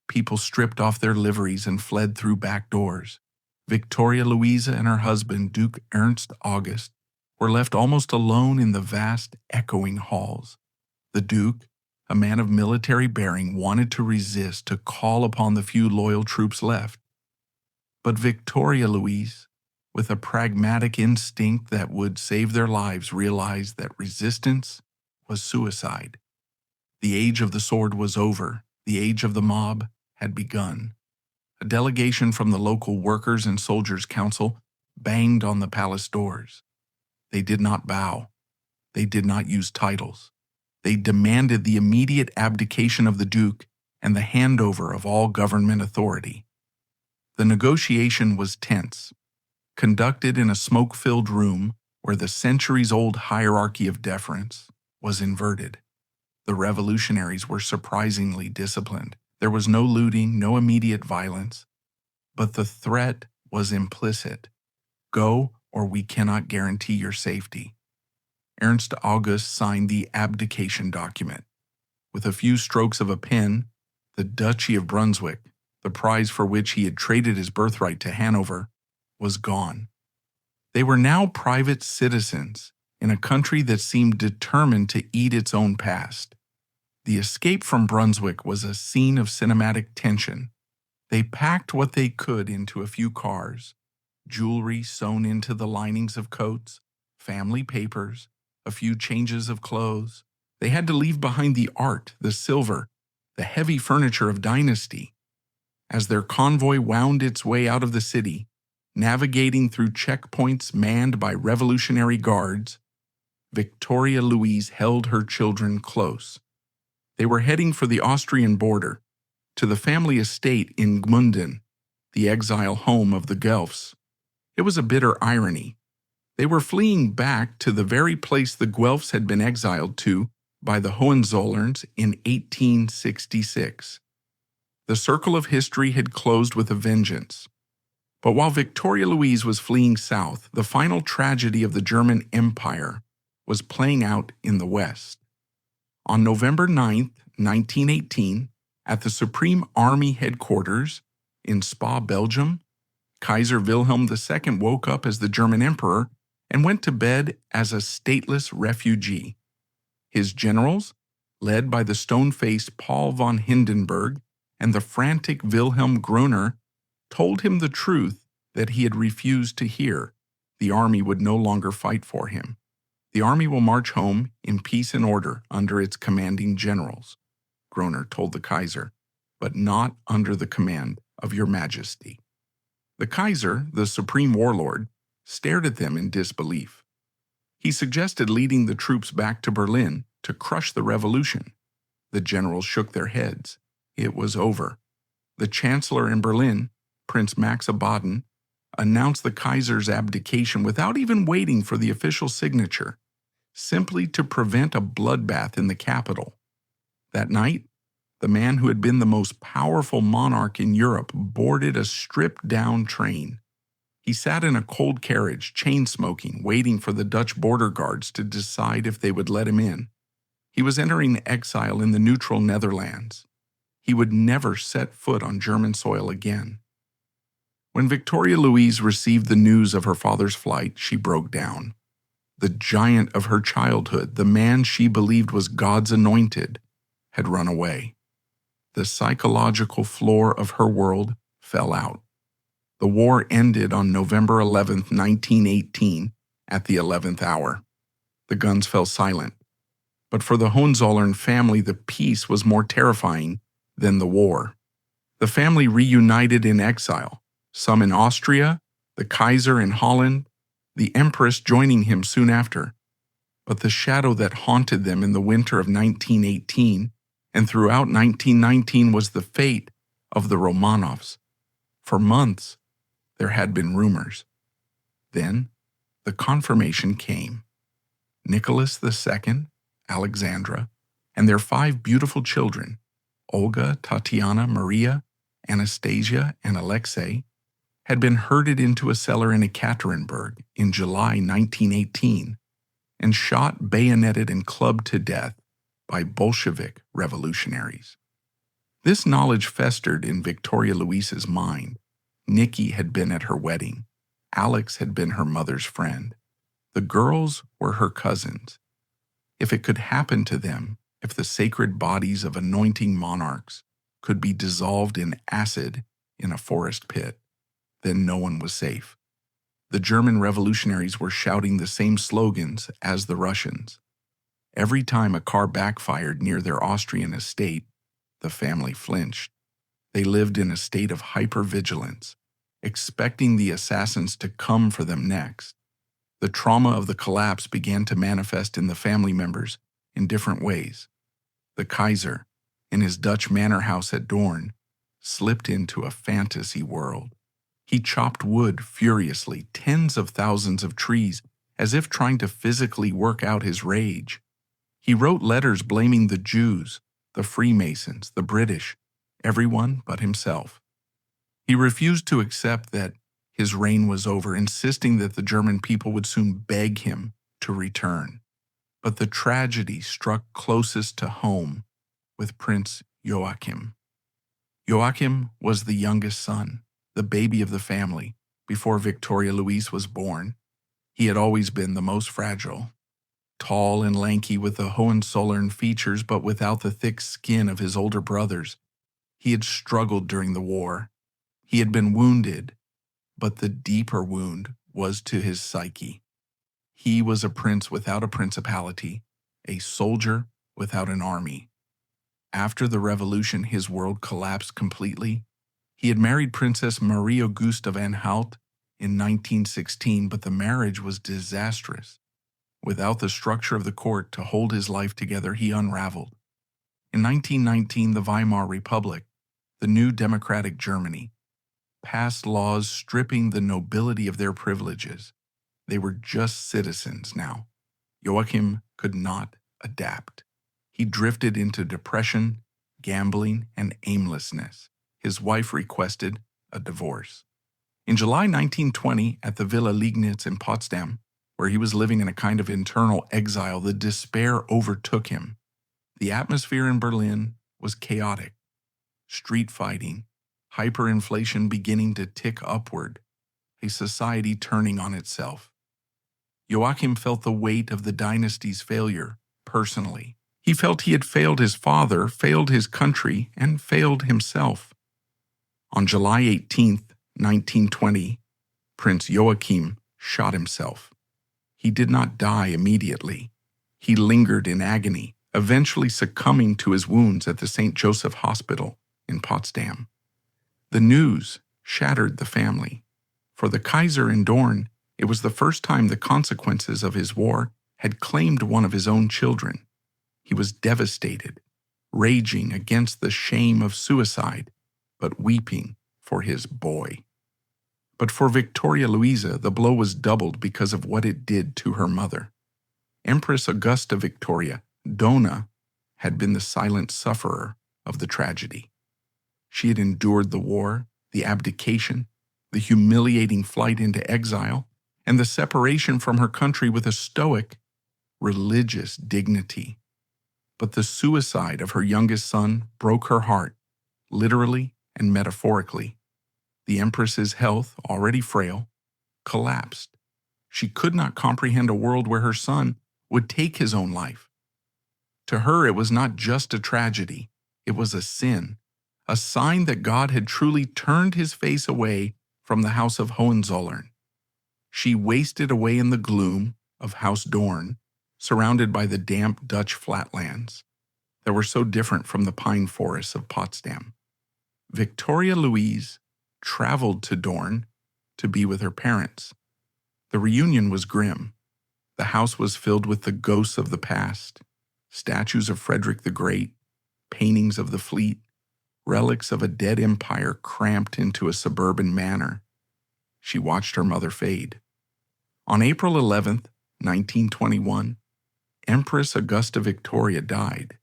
People stripped off their liveries and fled through back doors. Viktoria Luise and her husband, Duke Ernst August, were left almost alone in the vast, echoing halls. The Duke, a man of military bearing, wanted to resist, to call upon the few loyal troops left. But Viktoria Luise, with a pragmatic instinct that would save their lives, realized that resistance was suicide. The age of the sword was over. The age of the mob had begun. A delegation from the local Workers' and Soldiers' Council banged on the palace doors. They did not bow. They did not use titles. They demanded the immediate abdication of the Duke and the handover of all government authority. The negotiation was tense, conducted in a smoke-filled room where the centuries-old hierarchy of deference was inverted. The revolutionaries were surprisingly disciplined. There was no looting, no immediate violence, but the threat was implicit. Go, or we cannot guarantee your safety. Ernst August signed the abdication document. With a few strokes of a pen, the Duchy of Brunswick, the prize for which he had traded his birthright to Hanover, was gone. They were now private citizens in a country that seemed determined to eat its own past. The escape from Brunswick was a scene of cinematic tension. They packed what they could into a few cars, jewelry sewn into the linings of coats, family papers, a few changes of clothes. They had to leave behind the art, the silver, the heavy furniture of dynasty. As their convoy wound its way out of the city, navigating through checkpoints manned by revolutionary guards, Viktoria Luise held her children close. They were heading for the Austrian border, to the family estate in Gmunden, the exile home of the Guelphs. It was a bitter irony. They were fleeing back to the very place the Guelphs had been exiled to by the Hohenzollerns in 1866. The circle of history had closed with a vengeance. But while Viktoria Luise was fleeing south, the final tragedy of the German Empire was playing out in the West. On November 9, 1918, at the Supreme Army headquarters in Spa, Belgium, Kaiser Wilhelm II woke up as the German Emperor and went to bed as a stateless refugee. His generals, led by the stone-faced Paul von Hindenburg and the frantic Wilhelm Groener, told him the truth that he had refused to hear. The army would no longer fight for him. The army will march home in peace and order under its commanding generals, Groener told the Kaiser, but not under the command of your Majesty. The Kaiser, the supreme warlord, stared at them in disbelief. He suggested leading the troops back to Berlin to crush the revolution. The generals shook their heads. It was over. The chancellor in Berlin, Prince Max of Baden, announced the Kaiser's abdication without even waiting for the official signature, simply to prevent a bloodbath in the capital. That night, the man who had been the most powerful monarch in Europe boarded a stripped-down train. He sat in a cold carriage, chain-smoking, waiting for the Dutch border guards to decide if they would let him in. He was entering exile in the neutral Netherlands. He would never set foot on German soil again. When Viktoria Luise received the news of her father's flight, she broke down. The giant of her childhood, the man she believed was God's anointed, had run away. The psychological floor of her world fell out. The war ended on November 11, 1918, at the 11th hour. The guns fell silent. But for the Hohenzollern family, the peace was more terrifying than the war. The family reunited in exile, some in Austria, the Kaiser in Holland, the Empress joining him soon after. But the shadow that haunted them in the winter of 1918 and throughout 1919 was the fate of the Romanovs. For months, there had been rumors. Then, the confirmation came. Nicholas II, Alexandra, and their 5 beautiful children, Olga, Tatiana, Maria, Anastasia, and Alexei, had been herded into a cellar in Ekaterinburg in July 1918 and shot, bayoneted, and clubbed to death by Bolshevik revolutionaries. This knowledge festered in Viktoria Luise's mind. Nikki had been at her wedding. Alex had been her mother's friend. The girls were her cousins. If it could happen to them, if the sacred bodies of anointing monarchs could be dissolved in acid in a forest pit, then no one was safe. The German revolutionaries were shouting the same slogans as the Russians. Every time a car backfired near their Austrian estate, The family flinched. They lived in a state of hypervigilance, expecting the assassins to come for them next. The trauma of the collapse began to manifest in the family members in different ways. The Kaiser, in his Dutch manor house at Doorn, slipped into a fantasy world. He chopped wood furiously, tens of thousands of trees, as if trying to physically work out his rage. He wrote letters blaming the Jews, the Freemasons, the British, everyone but himself. He refused to accept that his reign was over, insisting that the German people would soon beg him to return. But the tragedy struck closest to home with Prince Joachim. Joachim was the youngest son, the baby of the family, before Viktoria Luise was born. He had always been the most fragile. Tall and lanky with the Hohenzollern features but without the thick skin of his older brothers. He had struggled during the war. He had been wounded, but the deeper wound was to his psyche. He was a prince without a principality, a soldier without an army. After the revolution, his world collapsed completely. He had married Princess Marie Auguste of Anhalt in 1916, but the marriage was disastrous. Without the structure of the court to hold his life together, he unraveled. In 1919, the Weimar Republic, the new democratic Germany, passed laws stripping the nobility of their privileges. They were just citizens now. Joachim could not adapt. He drifted into depression, gambling, and aimlessness. His wife requested a divorce. In July 1920, at the Villa Liegnitz in Potsdam, where he was living in a kind of internal exile, the despair overtook him. The atmosphere in Berlin was chaotic. Street fighting, hyperinflation beginning to tick upward, a society turning on itself. Joachim felt the weight of the dynasty's failure personally. He felt he had failed his father, failed his country, and failed himself. On July 18, 1920, Prince Joachim shot himself. He did not die immediately. He lingered in agony, eventually succumbing to his wounds at the St. Joseph Hospital in Potsdam. The news shattered the family. For the Kaiser in Doorn, it was the first time the consequences of his war had claimed one of his own children. He was devastated, raging against the shame of suicide, but weeping for his boy. But for Viktoria Luise, the blow was doubled because of what it did to her mother. Empress Augusta Victoria, Donna, had been the silent sufferer of the tragedy. She had endured the war, the abdication, the humiliating flight into exile, and the separation from her country with a stoic, religious dignity. But the suicide of her youngest son broke her heart, literally and metaphorically. The Empress's health, already frail, collapsed. She could not comprehend a world where her son would take his own life. To her, it was not just a tragedy, it was a sin, a sign that God had truly turned his face away from the house of Hohenzollern. She wasted away in the gloom of House Doorn, surrounded by the damp Dutch flatlands that were so different from the pine forests of Potsdam. Viktoria Luise traveled to Doorn to be with her parents. The reunion was grim. The house was filled with the ghosts of the past, statues of Frederick the Great, paintings of the fleet, relics of a dead empire cramped into a suburban manor. She watched her mother fade. On April 11th, 1921, Empress Augusta Victoria died.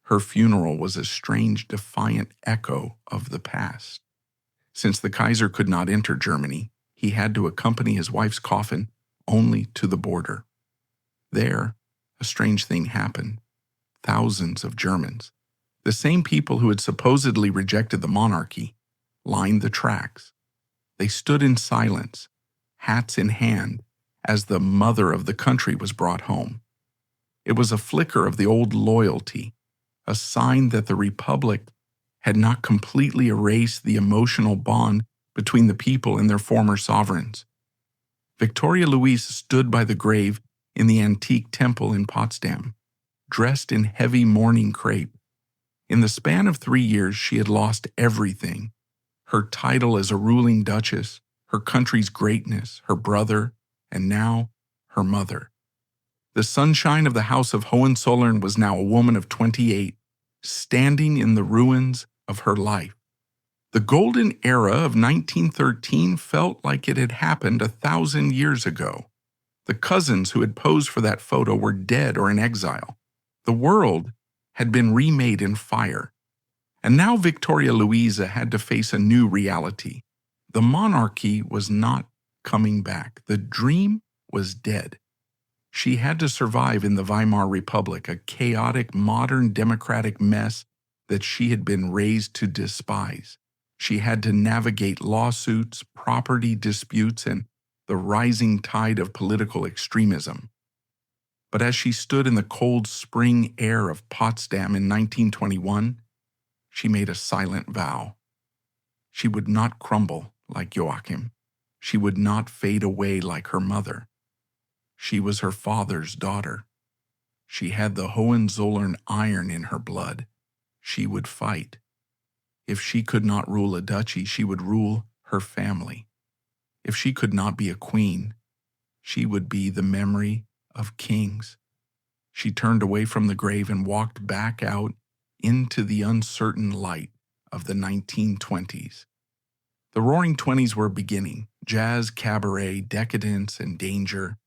Her funeral was a strange, defiant echo of the past. Since the Kaiser could not enter Germany, he had to accompany his wife's coffin only to the border. There, a strange thing happened. Thousands of Germans, the same people who had supposedly rejected the monarchy, lined the tracks. They stood in silence, hats in hand, as the mother of the country was brought home. It was a flicker of the old loyalty, a sign that the Republic had not completely erased the emotional bond between the people and their former sovereigns. Viktoria Luise stood by the grave in the antique temple in Potsdam, dressed in heavy mourning crepe. In the span of 3 years, she had lost everything: her title as a ruling duchess, her country's greatness, her brother, and now her mother. The sunshine of the House of Hohenzollern was now a woman of 28, standing in the ruins of her life. The golden era of 1913 felt like it had happened 1,000 years ago. The cousins who had posed for that photo were dead or in exile. The world had been remade in fire. And now Viktoria Luise had to face a new reality. The monarchy was not coming back. The dream was dead. She had to survive in the Weimar Republic, a chaotic, modern democratic mess that she had been raised to despise. She had to navigate lawsuits, property disputes, and the rising tide of political extremism. But as she stood in the cold spring air of Potsdam in 1921, she made a silent vow. She would not crumble like Joachim. She would not fade away like her mother. She was her father's daughter. She had the Hohenzollern iron in her blood. She would fight. If she could not rule a duchy, she would rule her family. If she could not be a queen, she would be the memory of kings. She turned away from the grave and walked back out into the uncertain light of the 1920s. The Roaring Twenties were beginning: jazz, cabaret, decadence, and danger.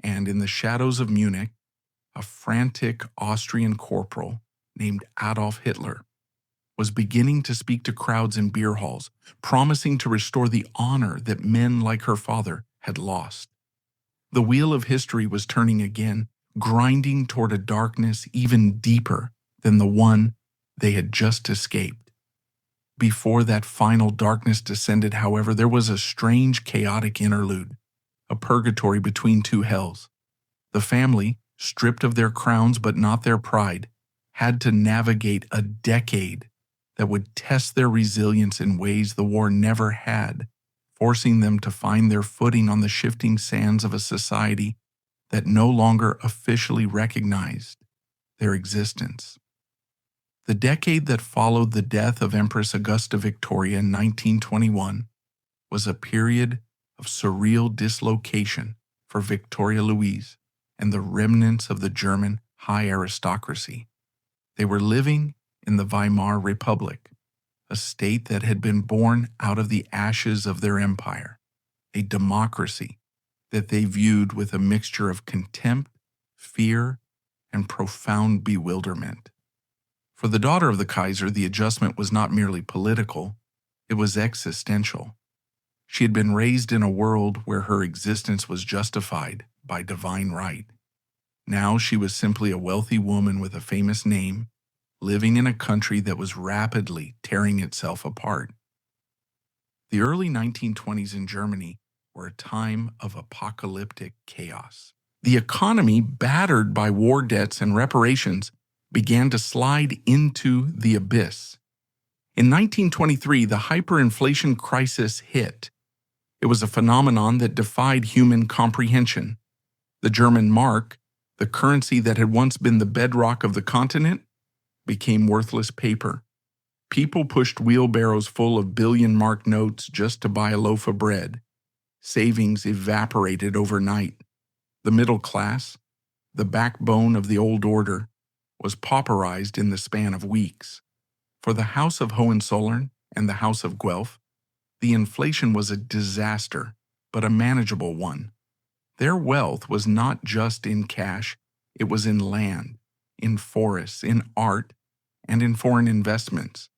And in the shadows of Munich, a frantic Austrian corporal named Adolf Hitler was beginning to speak to crowds in beer halls, promising to restore the honor that men like her father had lost. The wheel of history was turning again, grinding toward a darkness even deeper than the one they had just escaped. Before that final darkness descended, however, there was a strange, chaotic interlude, a purgatory between two hells. The family, stripped of their crowns but not their pride, had to navigate a decade that would test their resilience in ways the war never had, forcing them to find their footing on the shifting sands of a society that no longer officially recognized their existence. The decade that followed the death of Empress Augusta Victoria in 1921 was a period of surreal dislocation for Viktoria Luise and the remnants of the German high aristocracy. They were living in the Weimar Republic, a state that had been born out of the ashes of their empire, a democracy that they viewed with a mixture of contempt, fear, and profound bewilderment. For the daughter of the Kaiser, the adjustment was not merely political, it was existential. She had been raised in a world where her existence was justified by divine right. Now she was simply a wealthy woman with a famous name, living in a country that was rapidly tearing itself apart. The early 1920s in Germany were a time of apocalyptic chaos. The economy, battered by war debts and reparations, began to slide into the abyss. In 1923, the hyperinflation crisis hit. It was a phenomenon that defied human comprehension. The German mark, the currency that had once been the bedrock of the continent, became worthless paper. People pushed wheelbarrows full of billion-mark notes just to buy a loaf of bread. Savings evaporated overnight. The middle class, the backbone of the old order, was pauperized in the span of weeks. For the House of Hohenzollern and the House of Guelph, the inflation was a disaster, but a manageable one. Their wealth was not just in cash, it was in land, in forests, in art, and in foreign investments.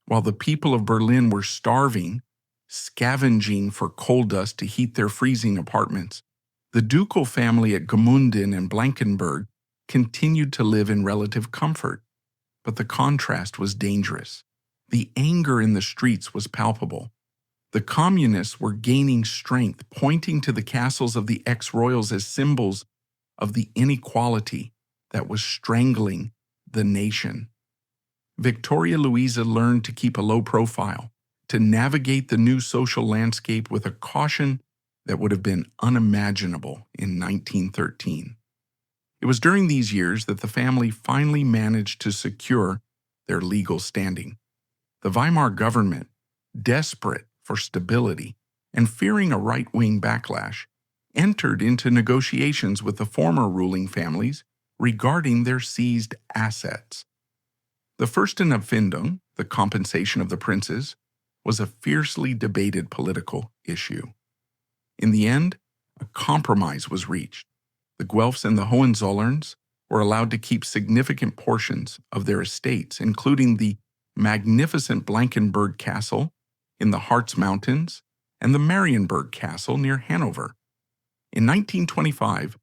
While the people of Berlin were starving, scavenging for coal dust to heat their freezing apartments, the ducal family at Gmunden and Blankenburg continued to live in relative comfort. But the contrast was dangerous. The anger in the streets was palpable. The communists were gaining strength, pointing to the castles of the ex-royals as symbols of the inequality that was strangling the nation. Viktoria Luise learned to keep a low profile, to navigate the new social landscape with a caution that would have been unimaginable in 1913. It was during these years that the family finally managed to secure their legal standing. The Weimar government, desperate for stability and fearing a right-wing backlash, entered into negotiations with the former ruling families regarding their seized assets. The Fürstenabfindung, the compensation of the princes, was a fiercely debated political issue. In the end, a compromise was reached. The Guelphs and the Hohenzollerns were allowed to keep significant portions of their estates, including the magnificent Blankenberg Castle in the Harz Mountains and the Marienburg Castle near Hanover. In 1925,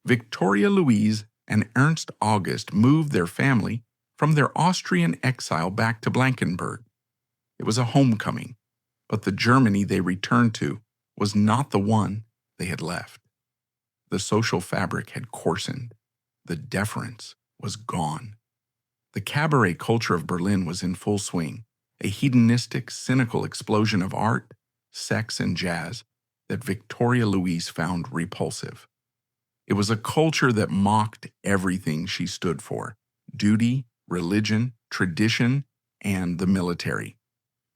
Viktoria Luise and Ernst August moved their family from their Austrian exile back to Blankenberg. It was a homecoming, but the Germany they returned to was not the one they had left. The social fabric had coarsened. The deference was gone. The cabaret culture of Berlin was in full swing, a hedonistic, cynical explosion of art, sex, and jazz that Viktoria Luise found repulsive. It was a culture that mocked everything she stood for: duty, religion, tradition, and the military.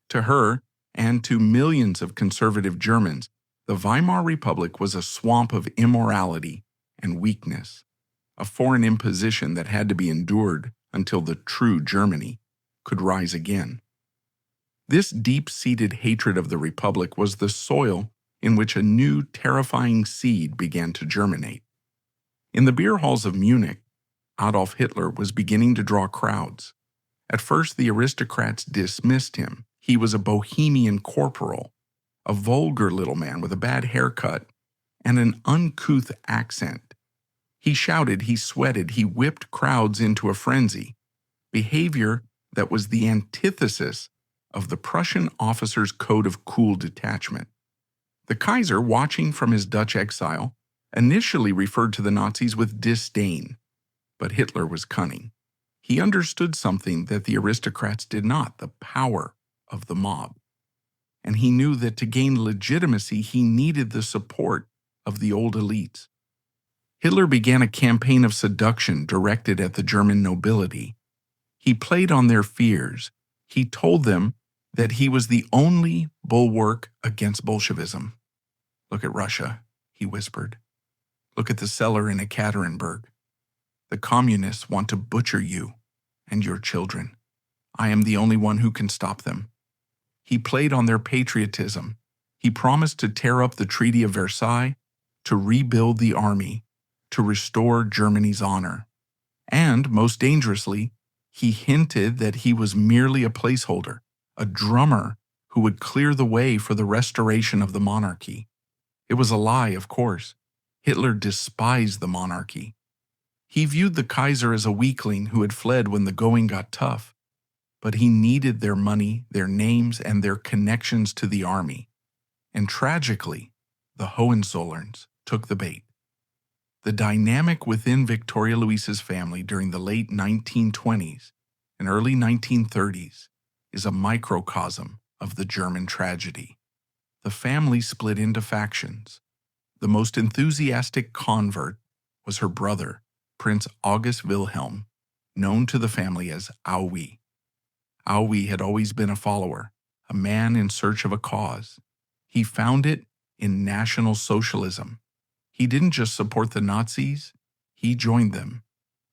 To her, and to millions of conservative Germans, the Weimar Republic was a swamp of immorality and weakness, a foreign imposition that had to be endured until the true Germany could rise again. This deep-seated hatred of the Republic was the soil in which a new, terrifying seed began to germinate. In the beer halls of Munich, Adolf Hitler was beginning to draw crowds. At first, the aristocrats dismissed him. He was a bohemian corporal, a vulgar little man with a bad haircut and an uncouth accent. He shouted, he sweated, he whipped crowds into a frenzy, behavior that was the antithesis of the Prussian officer's code of cool detachment. The Kaiser, watching from his Dutch exile, initially referred to the Nazis with disdain, but Hitler was cunning. He understood something that the aristocrats did not: the power of the mob. And he knew that to gain legitimacy, he needed the support of the old elites. Hitler began a campaign of seduction directed at the German nobility. He played on their fears. He told them that he was the only bulwark against Bolshevism. "Look at Russia," he whispered. "Look at the cellar in Ekaterinburg. The communists want to butcher you and your children. I am the only one who can stop them." He played on their patriotism. He promised to tear up the Treaty of Versailles, to rebuild the army, to restore Germany's honor. And, most dangerously, he hinted that he was merely a placeholder, a drummer who would clear the way for the restoration of the monarchy. It was a lie, of course. Hitler despised the monarchy. He viewed the Kaiser as a weakling who had fled when the going got tough. But he needed their money, their names, and their connections to the army. And tragically, the Hohenzollerns took the bait. The dynamic within Viktoria Luise's family during the late 1920s and early 1930s is a microcosm of the German tragedy. The family split into factions. The most enthusiastic convert was her brother, Prince August Wilhelm, known to the family as Aui. Aui had always been a follower, a man in search of a cause. He found it in National Socialism. He didn't just support the Nazis, he joined them.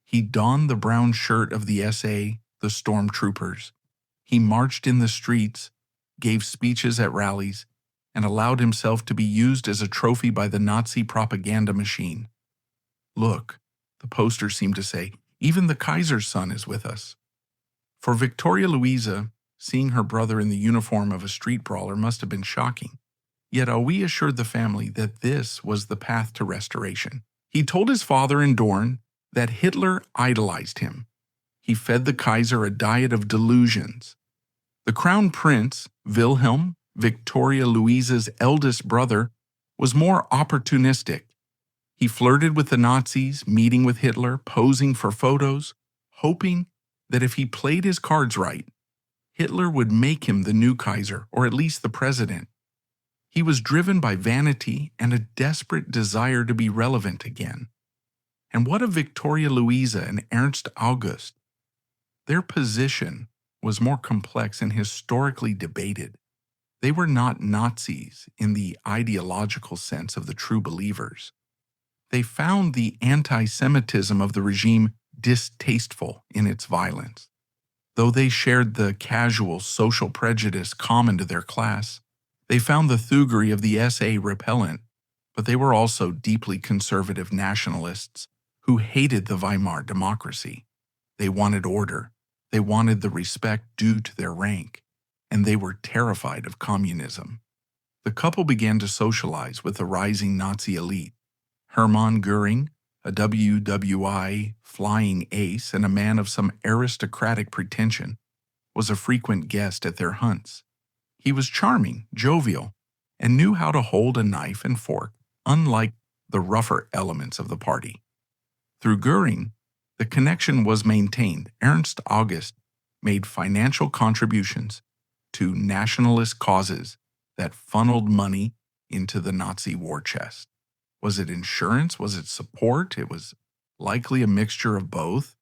He donned the brown shirt of the SA, the stormtroopers. He marched in the streets, gave speeches at rallies, and allowed himself to be used as a trophy by the Nazi propaganda machine. "Look," the poster seemed to say, "even the Kaiser's son is with us." For Viktoria Luise, seeing her brother in the uniform of a street brawler must have been shocking. Yet Aui assured the family that this was the path to restoration. He told his father in Dorn that Hitler idolized him. He fed the Kaiser a diet of delusions. The Crown Prince, Wilhelm, Viktoria Luise's eldest brother, was more opportunistic. He flirted with the Nazis, meeting with Hitler, posing for photos, hoping that if he played his cards right, Hitler would make him the new Kaiser, or at least the president. He was driven by vanity and a desperate desire to be relevant again. And what of Viktoria Luise and Ernst August? Their position was more complex and historically debated. They were not Nazis in the ideological sense of the true believers. They found the anti-Semitism of the regime distasteful in its violence. Though they shared the casual social prejudice common to their class, they found the thuggery of the SA repellent, but they were also deeply conservative nationalists who hated the Weimar democracy. They wanted order, they wanted the respect due to their rank, and they were terrified of communism. The couple began to socialize with the rising Nazi elite. Hermann Göring, a WWI flying ace and a man of some aristocratic pretension, was a frequent guest at their hunts. He was charming, jovial, and knew how to hold a knife and fork, unlike the rougher elements of the party. Through Göring, the connection was maintained. Ernst August made financial contributions to nationalist causes that funneled money into the Nazi war chest. Was it insurance? Was it support? It was likely a mixture of both.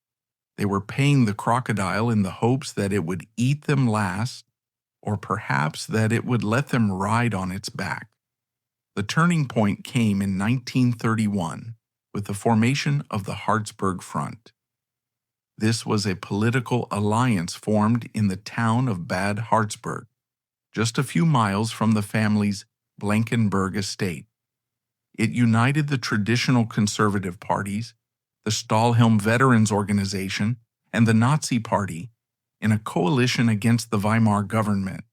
They were paying the crocodile in the hopes that it would eat them last, or perhaps that it would let them ride on its back. The turning point came in 1931 with the formation of the Harzburg Front. This was a political alliance formed in the town of Bad Harzburg, just a few miles from the family's Blankenberg estate. It united the traditional conservative parties, the Stahlhelm Veterans Organization, and the Nazi Party in a coalition against the Weimar government.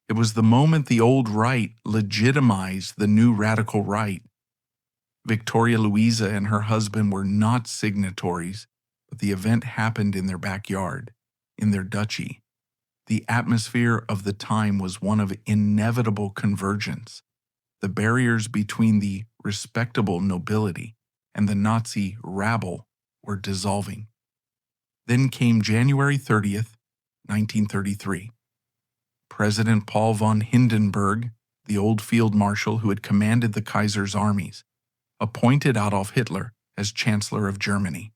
It was the moment the old right legitimized the new radical right. Viktoria Luise and her husband were not signatories, but the event happened in their backyard, in their duchy. The atmosphere of the time was one of inevitable convergence. The barriers between the respectable nobility and the Nazi rabble were dissolving. Then came January 30th, 1933. President Paul von Hindenburg, the old field marshal who had commanded the Kaiser's armies, appointed Adolf Hitler as Chancellor of Germany.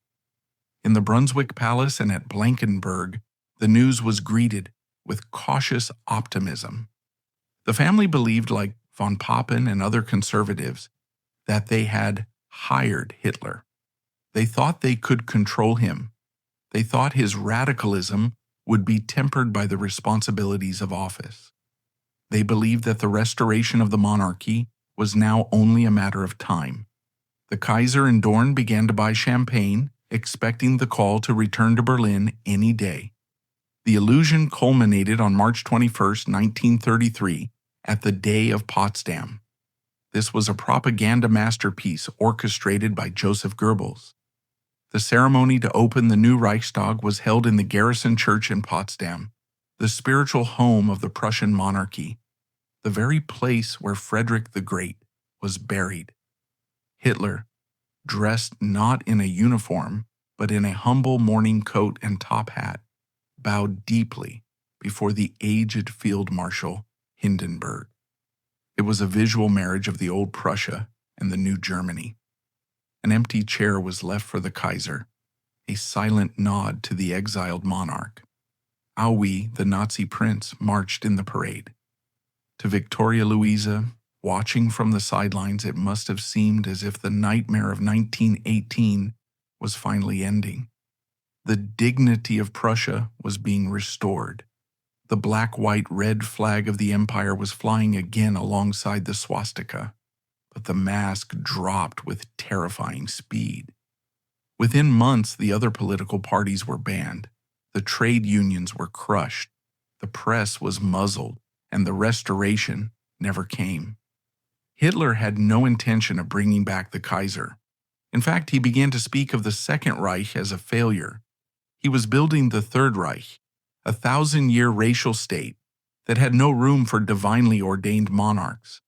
In the Brunswick Palace and at Blankenberg, the news was greeted with cautious optimism. The family believed, like von Papen and other conservatives, that they had hired Hitler. They thought they could control him. They thought his radicalism would be tempered by the responsibilities of office. They believed that the restoration of the monarchy was now only a matter of time. The Kaiser and Dorn began to buy champagne, expecting the call to return to Berlin any day. The illusion culminated on March 21, 1933, at the Day of Potsdam. This was a propaganda masterpiece orchestrated by Joseph Goebbels. The ceremony to open the new Reichstag was held in the Garrison Church in Potsdam, the spiritual home of the Prussian monarchy, the very place where Frederick the Great was buried. Hitler, dressed not in a uniform, but in a humble morning coat and top hat, bowed deeply before the aged Field Marshal Hindenburg. It was a visual marriage of the old Prussia and the new Germany. An empty chair was left for the Kaiser, a silent nod to the exiled monarch. Aoi, the Nazi prince, marched in the parade. To Viktoria Luise, watching from the sidelines, it must have seemed as if the nightmare of 1918 was finally ending. The dignity of Prussia was being restored. The black-white-red flag of the empire was flying again alongside the swastika, but the mask dropped with terrifying speed. Within months, the other political parties were banned. The trade unions were crushed. The press was muzzled, and the restoration never came. Hitler had no intention of bringing back the Kaiser. In fact, he began to speak of the Second Reich as a failure. He was building the Third Reich, a 1,000-year racial state that had no room for divinely ordained monarchs.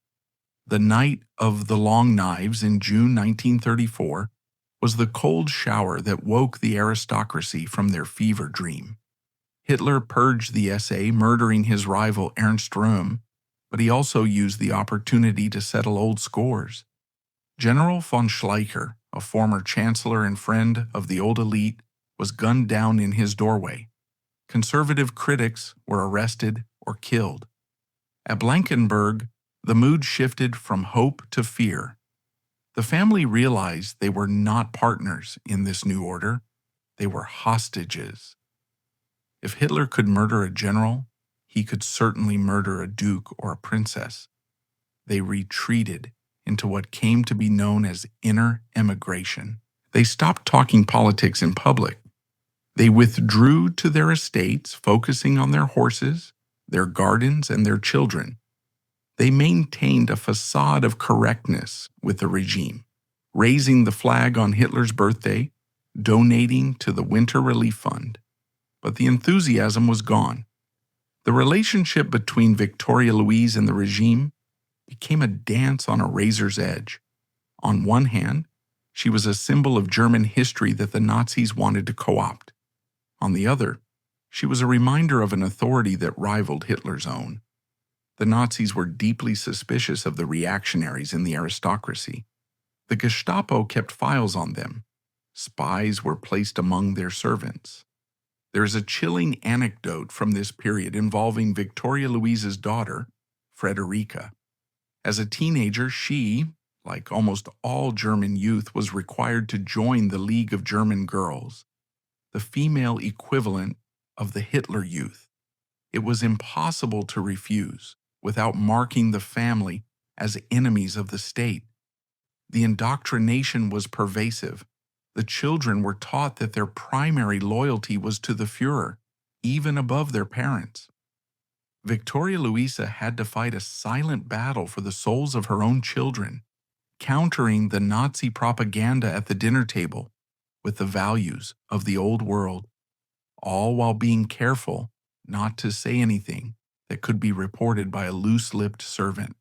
The night of the Long Knives in June 1934 was the cold shower that woke the aristocracy from their fever dream. Hitler purged the SA, murdering his rival Ernst Röhm, but he also used the opportunity to settle old scores. General von Schleicher, a former chancellor and friend of the old elite, was gunned down in his doorway. Conservative critics were arrested or killed. At Blankenberg, the mood shifted from hope to fear. The family realized they were not partners in this new order. They were hostages. If Hitler could murder a general, he could certainly murder a duke or a princess. They retreated into what came to be known as inner emigration. They stopped talking politics in public. They withdrew to their estates, focusing on their horses, their gardens, and their children. They maintained a facade of correctness with the regime, raising the flag on Hitler's birthday, donating to the Winter Relief Fund. But the enthusiasm was gone. The relationship between Viktoria Luise and the regime became a dance on a razor's edge. On one hand, she was a symbol of German history that the Nazis wanted to co-opt. On the other, she was a reminder of an authority that rivaled Hitler's own. The Nazis were deeply suspicious of the reactionaries in the aristocracy. The Gestapo kept files on them. Spies were placed among their servants. There is a chilling anecdote from this period involving Viktoria Luise's daughter, Frederica. As a teenager, she, like almost all German youth, was required to join the League of German Girls, the female equivalent of the Hitler Youth. It was impossible to refuse without marking the family as enemies of the state. The indoctrination was pervasive. The children were taught that their primary loyalty was to the Führer, even above their parents. Viktoria Luise had to fight a silent battle for the souls of her own children, countering the Nazi propaganda at the dinner table with the values of the old world, all while being careful not to say anything that could be reported by a loose-lipped servant.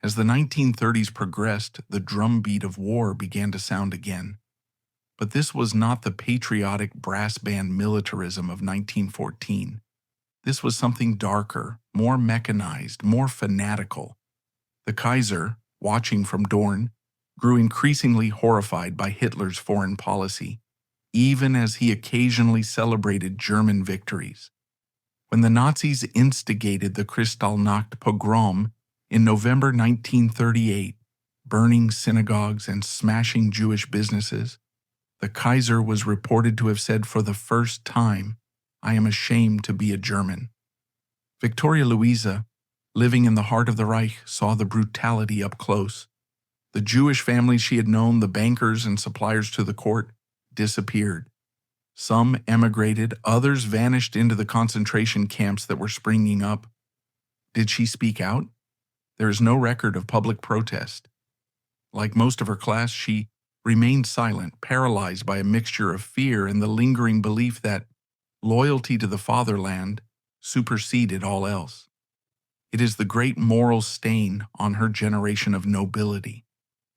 As the 1930s progressed, the drumbeat of war began to sound again. But this was not the patriotic brass band militarism of 1914. This was something darker, more mechanized, more fanatical. The Kaiser, watching from Dorn, grew increasingly horrified by Hitler's foreign policy, even as he occasionally celebrated German victories. When the Nazis instigated the Kristallnacht pogrom in November 1938, burning synagogues and smashing Jewish businesses, the Kaiser was reported to have said for the first time, "I am ashamed to be a German." Viktoria Luise, living in the heart of the Reich, saw the brutality up close. The Jewish families she had known, the bankers and suppliers to the court, disappeared. Some emigrated, others vanished into the concentration camps that were springing up. Did she speak out? There is no record of public protest. Like most of her class, she remained silent, paralyzed by a mixture of fear and the lingering belief that loyalty to the fatherland superseded all else. It is the great moral stain on her generation of nobility.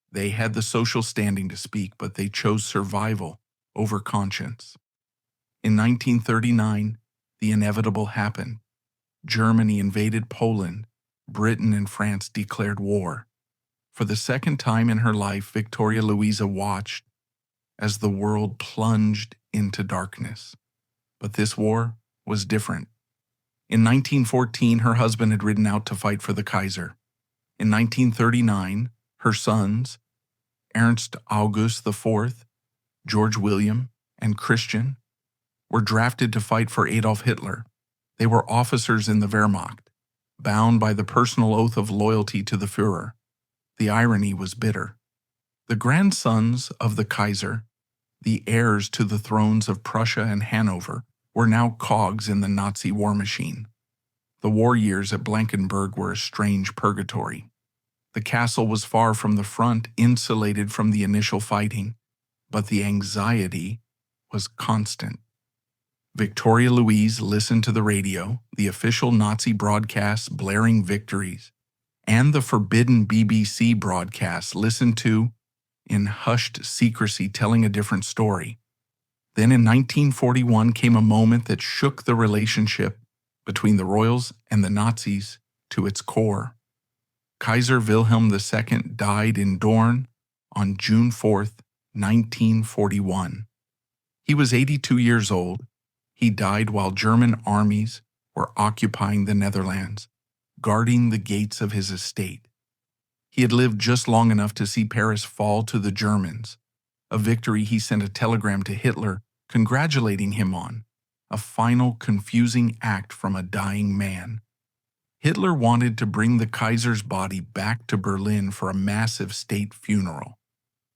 They had the social standing to speak, but they chose survival over conscience. In 1939, the inevitable happened. Germany invaded Poland. Britain and France declared war. For the second time in her life, Viktoria Luise watched as the world plunged into darkness. But this war was different. In 1914, her husband had ridden out to fight for the Kaiser. In 1939, her sons, Ernst August IV, George William, and Christian, were drafted to fight for Adolf Hitler. They were officers in the Wehrmacht, bound by the personal oath of loyalty to the Führer. The irony was bitter. The grandsons of the Kaiser, the heirs to the thrones of Prussia and Hanover, were now cogs in the Nazi war machine. The war years at Blankenberg were a strange purgatory. The castle was far from the front, insulated from the initial fighting, but the anxiety was constant. Viktoria Luise listened to the radio, the official Nazi broadcasts blaring victories, and the forbidden BBC broadcasts listened to in hushed secrecy telling a different story. Then in 1941 came a moment that shook the relationship between the royals and the Nazis to its core. Kaiser Wilhelm II died in Dorn on June 4, 1941. He was 82 years old. He died while German armies were occupying the Netherlands, guarding the gates of his estate. He had lived just long enough to see Paris fall to the Germans, a victory he sent a telegram to Hitler congratulating him on, a final confusing act from a dying man. Hitler wanted to bring the Kaiser's body back to Berlin for a massive state funeral.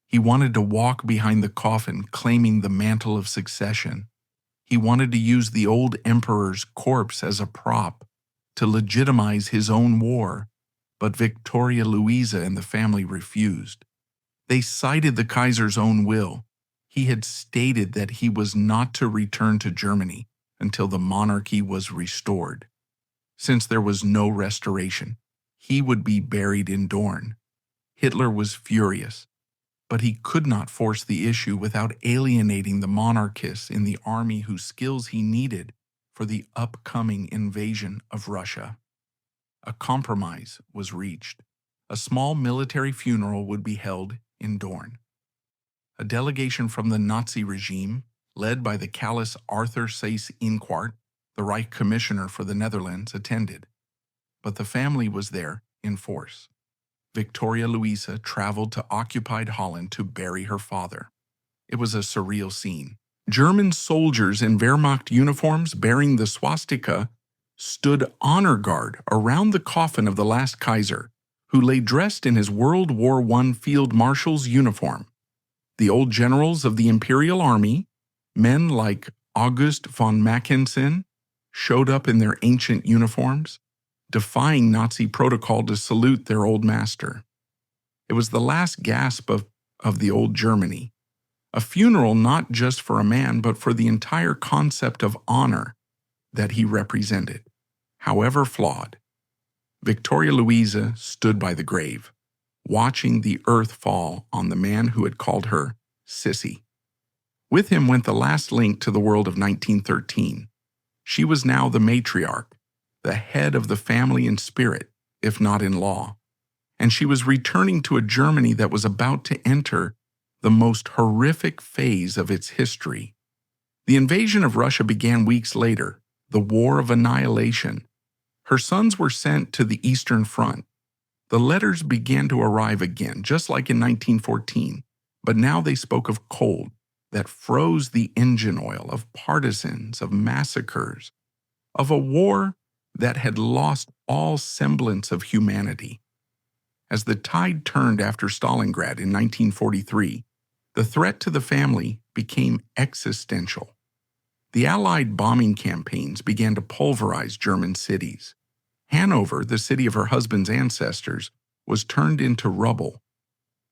He wanted to walk behind the coffin claiming the mantle of succession. He wanted to use the old emperor's corpse as a prop to legitimize his own war, but Viktoria Luise and the family refused. They cited the Kaiser's own will. He had stated that he was not to return to Germany until the monarchy was restored. Since there was no restoration, he would be buried in Dorn. Hitler was furious, but he could not force the issue without alienating the monarchists in the army whose skills he needed for the upcoming invasion of Russia. A compromise was reached. A small military funeral would be held in Dorn. A delegation from the Nazi regime, led by the callous Arthur Seyss-Inquart, the Reich Commissioner for the Netherlands, attended, but the family was there in force. Viktoria Luise traveled to occupied Holland to bury her father. It was a surreal scene. German soldiers in Wehrmacht uniforms bearing the swastika stood honor guard around the coffin of the last Kaiser, who lay dressed in his World War I field marshal's uniform. The old generals of the Imperial Army, men like August von Mackensen, showed up in their ancient uniforms, defying Nazi protocol to salute their old master. It was the last gasp of the old Germany, a funeral not just for a man but for the entire concept of honor that he represented, however flawed. Viktoria Luise stood by the grave, watching the earth fall on the man who had called her Sissy. With him went the last link to the world of 1913. She was now the matriarch, the head of the family in spirit, if not in law, and she was returning to a Germany that was about to enter the most horrific phase of its history. The invasion of Russia began weeks later, the War of Annihilation. Her sons were sent to the Eastern Front. The letters began to arrive again, just like in 1914, but now they spoke of cold that froze the engine oil, of partisans, of massacres, of a war that had lost all semblance of humanity. As the tide turned after Stalingrad in 1943, the threat to the family became existential. The Allied bombing campaigns began to pulverize German cities. Hanover, the city of her husband's ancestors, was turned into rubble.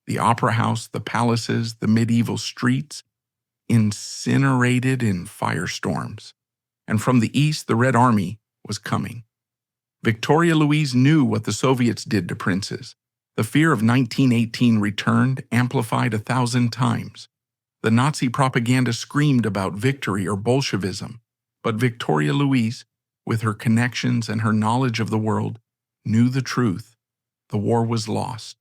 The opera house, the palaces, the medieval streets, incinerated in firestorms. And from the east, the Red Army was coming. Viktoria Luise knew what the Soviets did to princes. The fear of 1918 returned, amplified 1,000 times. The Nazi propaganda screamed about victory or Bolshevism, but Viktoria Luise, with her connections and her knowledge of the world, knew the truth. The war was lost.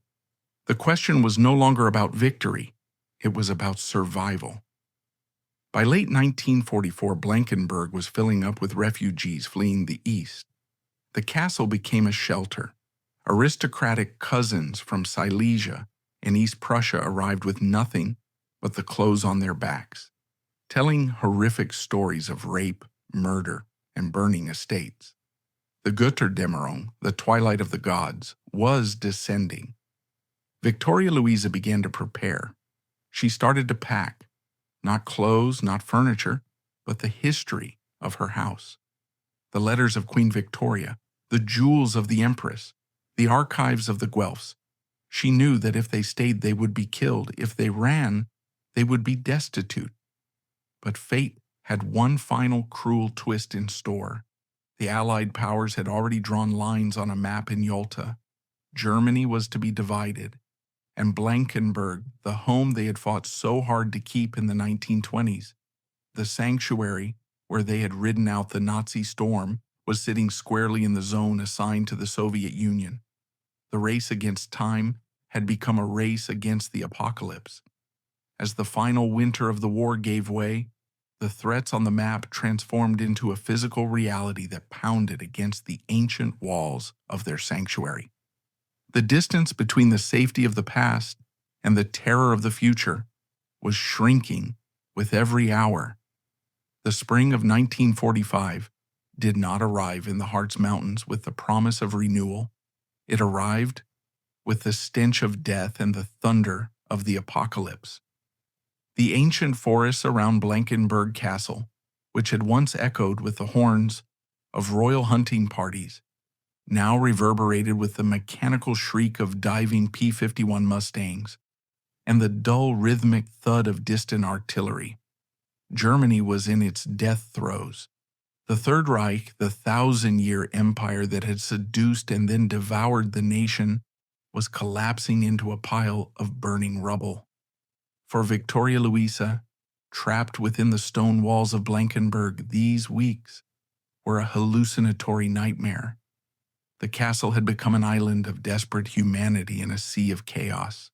The question was no longer about victory. It was about survival. By late 1944, Blankenberg was filling up with refugees fleeing the east. The castle became a shelter. Aristocratic cousins from Silesia and East Prussia arrived with nothing but the clothes on their backs, telling horrific stories of rape, murder, and burning estates. The Götterdämmerung, the twilight of the gods, was descending. Viktoria Luise began to prepare. She started to pack, not clothes, not furniture, but the history of her house. The letters of Queen Victoria, the jewels of the Empress, the archives of the Guelphs. She knew that if they stayed, they would be killed. If they ran, they would be destitute. But fate had one final cruel twist in store. The Allied powers had already drawn lines on a map in Yalta. Germany was to be divided, and Blankenberg, the home they had fought so hard to keep in the 1920s, the sanctuary where they had ridden out the Nazi storm, was sitting squarely in the zone assigned to the Soviet Union. The race against time had become a race against the apocalypse. As the final winter of the war gave way, The threats on the map transformed into a physical reality that pounded against the ancient walls of their sanctuary. The distance between the safety of the past and the terror of the future was shrinking with every hour. The spring of 1945 did not arrive in the Harz Mountains with the promise of renewal. It arrived with the stench of death and the thunder of the apocalypse. The ancient forests around Blankenberg Castle, which had once echoed with the horns of royal hunting parties, now reverberated with the mechanical shriek of diving P-51 Mustangs and the dull rhythmic thud of distant artillery. Germany was in its death throes. The Third Reich, the 1,000-year empire that had seduced and then devoured the nation, was collapsing into a pile of burning rubble. For Viktoria Luise, trapped within the stone walls of Blankenberg, these weeks were a hallucinatory nightmare. The castle had become an island of desperate humanity in a sea of chaos.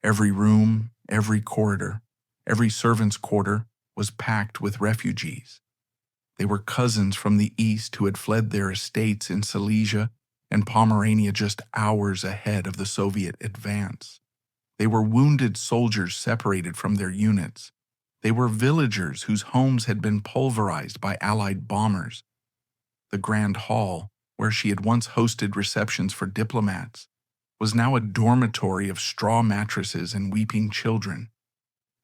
Every room, every corridor, every servant's quarter was packed with refugees. They were cousins from the east who had fled their estates in Silesia and Pomerania just hours ahead of the Soviet advance. They were wounded soldiers separated from their units. They were villagers whose homes had been pulverized by Allied bombers. The Grand Hall, where she had once hosted receptions for diplomats, was now a dormitory of straw mattresses and weeping children.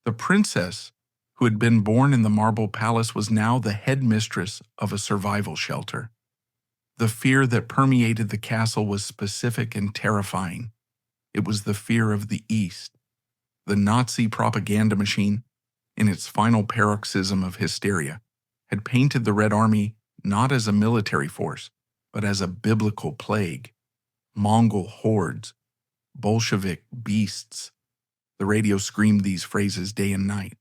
The princess, who had been born in the marble palace, was now the headmistress of a survival shelter. The fear that permeated the castle was specific and terrifying. It was the fear of the East. The Nazi propaganda machine, in its final paroxysm of hysteria, had painted the Red Army not as a military force, but as a biblical plague. Mongol hordes, Bolshevik beasts. The radio screamed these phrases day and night.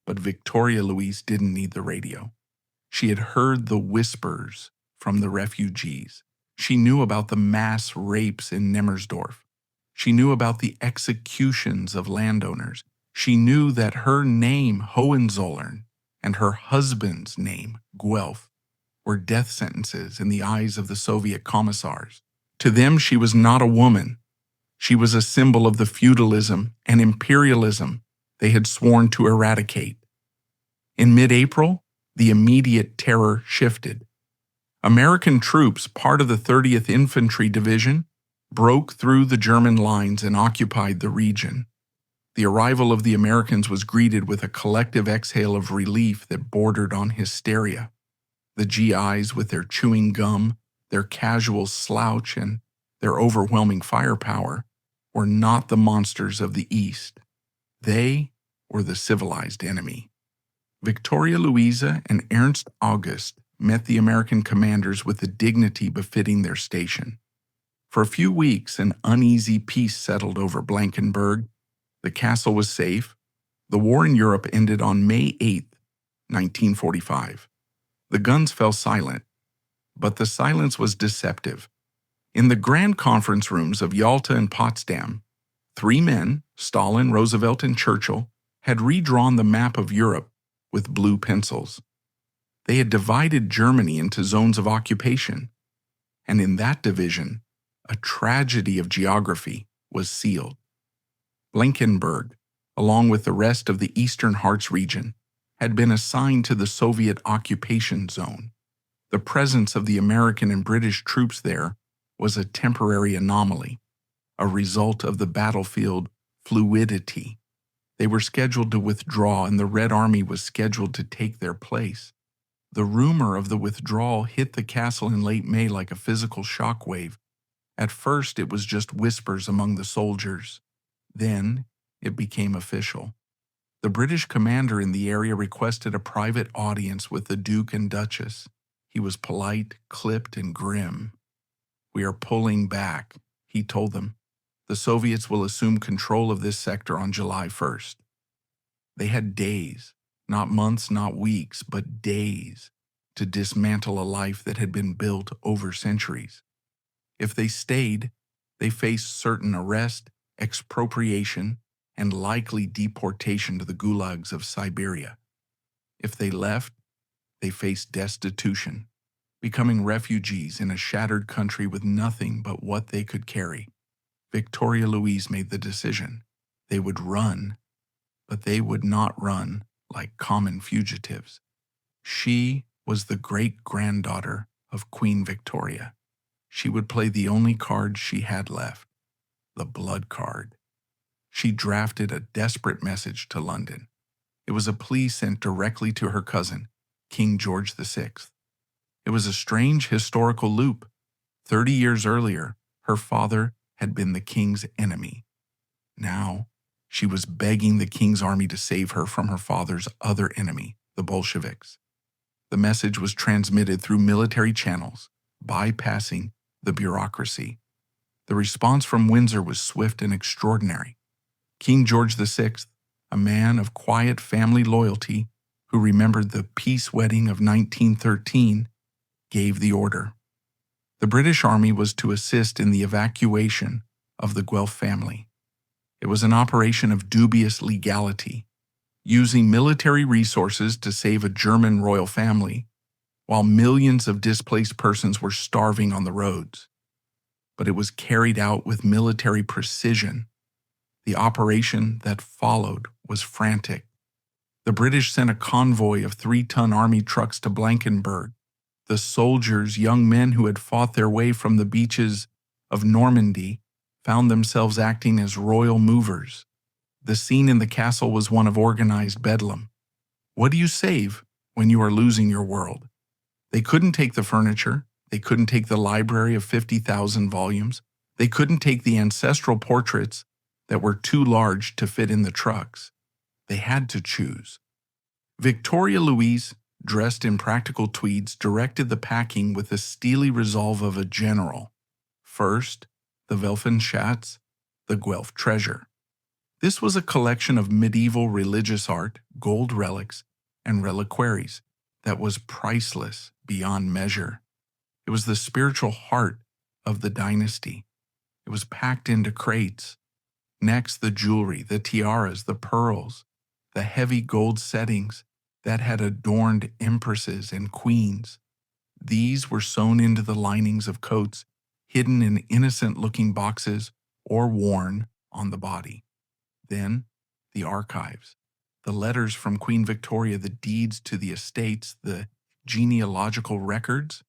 But Viktoria Luise didn't need the radio. She had heard the whispers from the refugees. She knew about the mass rapes in Nemmersdorf. She knew about the executions of landowners. She knew that her name, Hohenzollern, and her husband's name, Guelph, were death sentences in the eyes of the Soviet commissars. To them, she was not a woman. She was a symbol of the feudalism and imperialism they had sworn to eradicate. In mid-April, the immediate terror shifted. American troops, part of the 30th Infantry Division, broke through the German lines and occupied the region. The arrival of the Americans was greeted with a collective exhale of relief that bordered on hysteria. The GIs, with their chewing gum, their casual slouch, and their overwhelming firepower, were not the monsters of the East. They were the civilized enemy. Viktoria Luise and Ernst August met the American commanders with the dignity befitting their station. For a few weeks, an uneasy peace settled over Blankenberg. The castle was safe. The war in Europe ended on May 8, 1945. The guns fell silent, but the silence was deceptive. In the grand conference rooms of Yalta and Potsdam, three men, Stalin, Roosevelt, and Churchill, had redrawn the map of Europe with blue pencils. They had divided Germany into zones of occupation, and in that division, a tragedy of geography was sealed. Blankenberg, along with the rest of the Eastern Harz region, had been assigned to the Soviet occupation zone. The presence of the American and British troops there was a temporary anomaly, a result of the battlefield fluidity. They were scheduled to withdraw, and the Red Army was scheduled to take their place. The rumor of the withdrawal hit the castle in late May like a physical shockwave. At first, it was just whispers among the soldiers. Then, it became official. The British commander in the area requested a private audience with the Duke and Duchess. He was polite, clipped, and grim. "We are pulling back," he told them. "The Soviets will assume control of this sector on July 1st. They had days, not months, not weeks, but days, to dismantle a life that had been built over centuries. If they stayed, they faced certain arrest, expropriation, and likely deportation to the gulags of Siberia. If they left, they faced destitution, becoming refugees in a shattered country with nothing but what they could carry. Viktoria Luise made the decision. They would run, but they would not run like common fugitives. She was the great-granddaughter of Queen Victoria. She would play the only card she had left, the blood card. She drafted a desperate message to London. It was a plea sent directly to her cousin, King George VI. It was a strange historical loop. 30 years earlier, her father had been the king's enemy. Now, she was begging the king's army to save her from her father's other enemy, the Bolsheviks. The message was transmitted through military channels, bypassing the bureaucracy. The response from Windsor was swift and extraordinary. King George VI, a man of quiet family loyalty who remembered the peace wedding of 1913, gave the order. The British Army was to assist in the evacuation of the Guelph family. It was an operation of dubious legality, using military resources to save a German royal family, while millions of displaced persons were starving on the roads. But it was carried out with military precision. The operation that followed was frantic. The British sent a convoy of 3-ton army trucks to Blankenburg. The soldiers, young men who had fought their way from the beaches of Normandy, found themselves acting as royal movers. The scene in the castle was one of organized bedlam. What do you save when you are losing your world? They couldn't take the furniture. They couldn't take the library of 50,000 volumes. They couldn't take the ancestral portraits that were too large to fit in the trucks. They had to choose. Viktoria Luise, dressed in practical tweeds, directed the packing with the steely resolve of a general. First, the Welfenschatz, the Guelph treasure. This was a collection of medieval religious art, gold relics, and reliquaries that was priceless beyond measure. It was the spiritual heart of the dynasty. It was packed into crates. Next, the jewelry, the tiaras, the pearls, the heavy gold settings that had adorned empresses and queens. These were sewn into the linings of coats, hidden in innocent-looking boxes, or worn on the body. Then, the archives, the letters from Queen Victoria, the deeds to the estates, the genealogical records.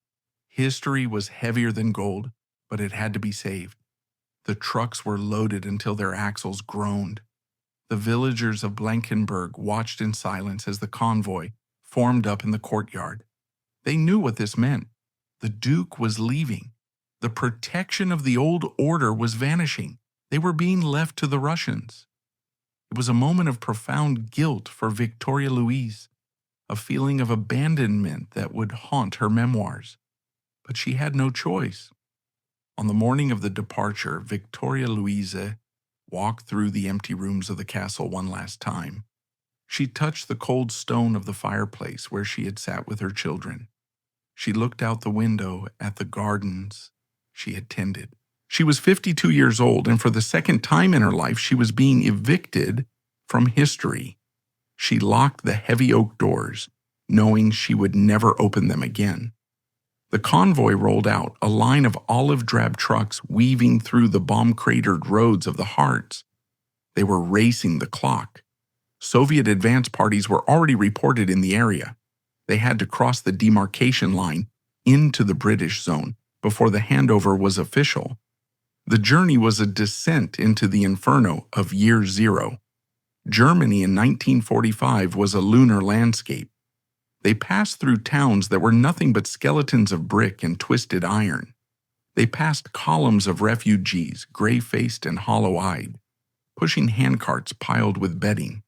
History was heavier than gold, but it had to be saved. The trucks were loaded until their axles groaned. The villagers of Blankenburg watched in silence as the convoy formed up in the courtyard. They knew what this meant. The Duke was leaving. The protection of the old order was vanishing. They were being left to the Russians. It was a moment of profound guilt for Viktoria Luise, a feeling of abandonment that would haunt her memoirs. But she had no choice. On the morning of the departure, Viktoria Luise walked through the empty rooms of the castle one last time. She touched the cold stone of the fireplace where she had sat with her children. She looked out the window at the gardens she had tended. She was 52 years old, and for the second time in her life, she was being evicted from history. She locked the heavy oak doors, knowing she would never open them again. The convoy rolled out, a line of olive-drab trucks weaving through the bomb-cratered roads of the Harz. They were racing the clock. Soviet advance parties were already reported in the area. They had to cross the demarcation line into the British zone before the handover was official. The journey was a descent into the inferno of Year Zero. Germany in 1945 was a lunar landscape. They passed through towns that were nothing but skeletons of brick and twisted iron. They passed columns of refugees, gray-faced and hollow-eyed, pushing handcarts piled with bedding.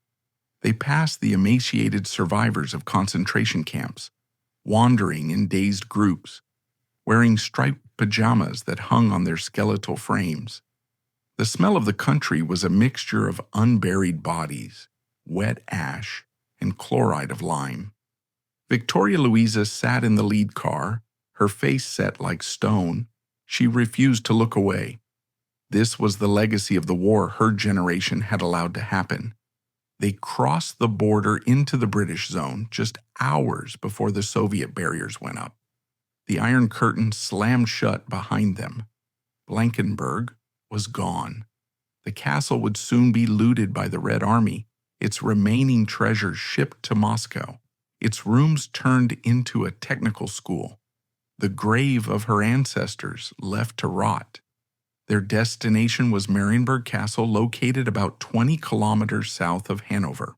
They passed the emaciated survivors of concentration camps, wandering in dazed groups, wearing striped pajamas that hung on their skeletal frames. The smell of the country was a mixture of unburied bodies, wet ash, and chloride of lime. Viktoria Luise sat in the lead car, her face set like stone. She refused to look away. This was the legacy of the war her generation had allowed to happen. They crossed the border into the British zone just hours before the Soviet barriers went up. The Iron Curtain slammed shut behind them. Blankenberg was gone. The castle would soon be looted by the Red Army, its remaining treasures shipped to Moscow, its rooms turned into a technical school, the grave of her ancestors left to rot. Their destination was Marienburg Castle, located about 20 kilometers south of Hanover.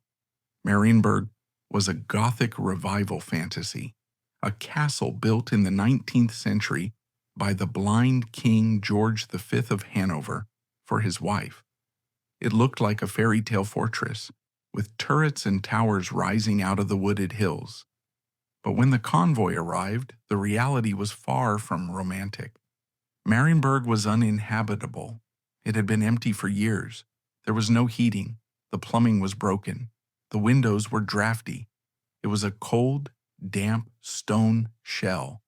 Marienburg was a Gothic revival fantasy, a castle built in the 19th century by the blind King George V of Hanover for his wife. It looked like a fairy tale fortress, with turrets and towers rising out of the wooded hills. But when the convoy arrived, the reality was far from romantic. Marienburg was uninhabitable. It had been empty for years. There was no heating. The plumbing was broken. The windows were drafty. It was a cold, damp stone shell.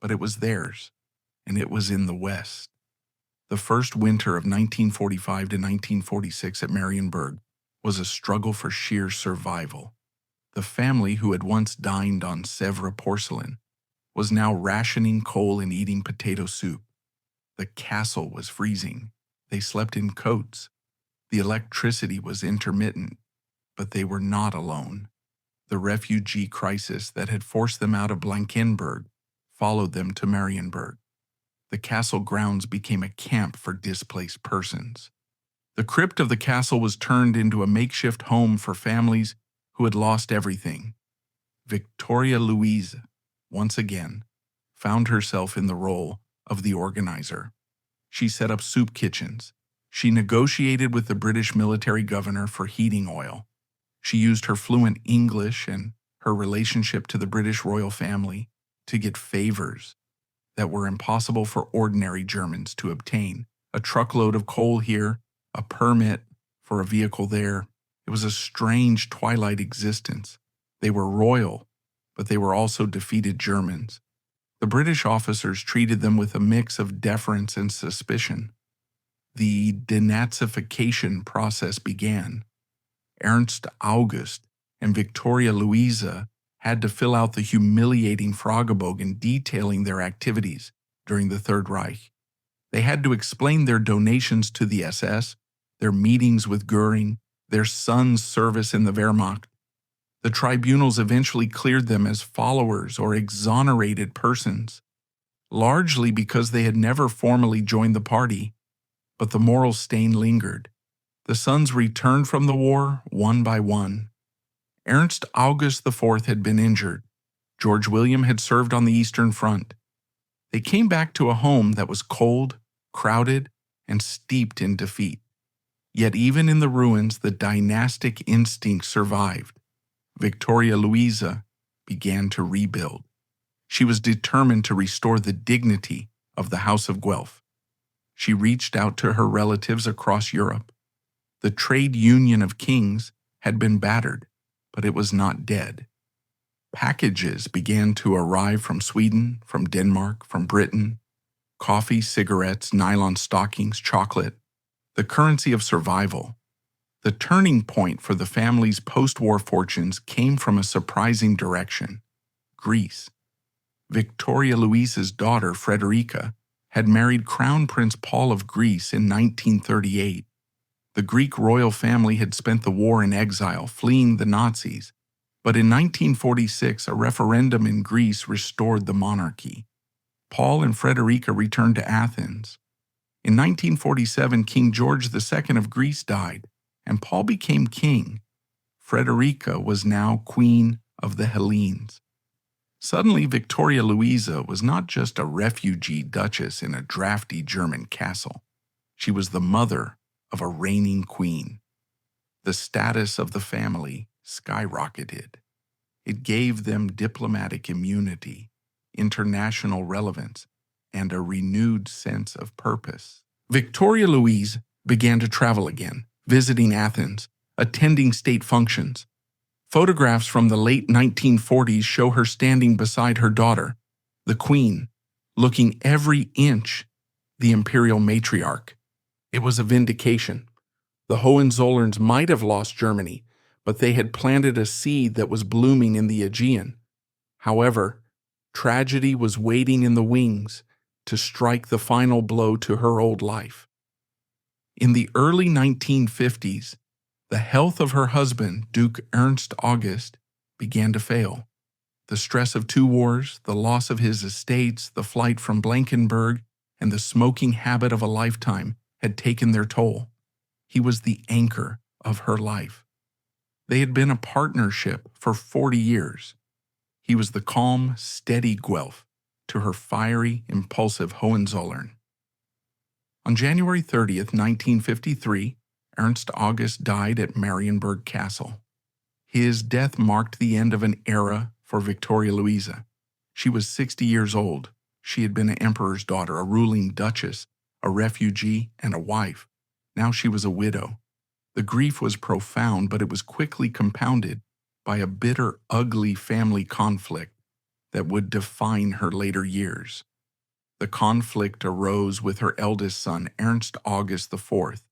But it was theirs, and it was in the West. The first winter of 1945 to 1946 at Marienburg was a struggle for sheer survival. The family, who had once dined on Sèvres porcelain, was now rationing coal and eating potato soup. The castle was freezing. They slept in coats. The electricity was intermittent, but they were not alone. The refugee crisis that had forced them out of Blankenberg followed them to Marienburg. The castle grounds became a camp for displaced persons. The crypt of the castle was turned into a makeshift home for families who had lost everything. Viktoria Luise, once again, found herself in the role of the organizer. She set up soup kitchens. She negotiated with the British military governor for heating oil. She used her fluent English and her relationship to the British royal family to get favors that were impossible for ordinary Germans to obtain. A truckload of coal here, a permit for a vehicle there. It was a strange twilight existence. They were royal, but they were also defeated Germans. The British officers treated them with a mix of deference and suspicion. The denazification process began. Ernst August and Viktoria Luise had to fill out the humiliating Fragebogen detailing their activities during the Third Reich. They had to explain their donations to the SS, their meetings with Göring, their son's service in the Wehrmacht. The tribunals eventually cleared them as followers or exonerated persons, largely because they had never formally joined the party, but the moral stain lingered. The sons returned from the war one by one. Ernst August IV had been injured. George William had served on the Eastern Front. They came back to a home that was cold, crowded, and steeped in defeat. Yet even in the ruins, the dynastic instinct survived. Viktoria Luise began to rebuild. She was determined to restore the dignity of the House of Guelph. She reached out to her relatives across Europe. The trade union of kings had been battered, but it was not dead. Packages began to arrive from Sweden, from Denmark, from Britain. Coffee, cigarettes, nylon stockings, chocolate. The currency of survival. The turning point for the family's post-war fortunes came from a surprising direction: Greece. Viktoria Luise's daughter, Frederica, had married Crown Prince Paul of Greece in 1938. The Greek royal family had spent the war in exile, fleeing the Nazis. But in 1946, a referendum in Greece restored the monarchy. Paul and Frederica returned to Athens. In 1947, King George II of Greece died, and Paul became king. Frederica was now Queen of the Hellenes. Suddenly, Viktoria Luise was not just a refugee duchess in a drafty German castle. She was the mother of a reigning queen. The status of the family skyrocketed. It gave them diplomatic immunity, international relevance, and a renewed sense of purpose. Viktoria Luise began to travel again, visiting Athens, attending state functions. Photographs from the late 1940s show her standing beside her daughter, the Queen, looking every inch the Imperial matriarch. It was a vindication. The Hohenzollerns might have lost Germany, but they had planted a seed that was blooming in the Aegean. However, tragedy was waiting in the wings to strike the final blow to her old life. In the early 1950s, the health of her husband, Duke Ernst August, began to fail. The stress of 2 wars, the loss of his estates, the flight from Blankenberg, and the smoking habit of a lifetime had taken their toll. He was the anchor of her life. They had been a partnership for 40 years. He was the calm, steady Guelph to her fiery, impulsive Hohenzollern. On January 30th, 1953, Ernst August died at Marienburg Castle. His death marked the end of an era for Viktoria Luise. She was 60 years old. She had been an emperor's daughter, a ruling duchess, a refugee, and a wife. Now she was a widow. The grief was profound, but it was quickly compounded by a bitter, ugly family conflict that would define her later years. The conflict arose with her eldest son, Ernst August IV.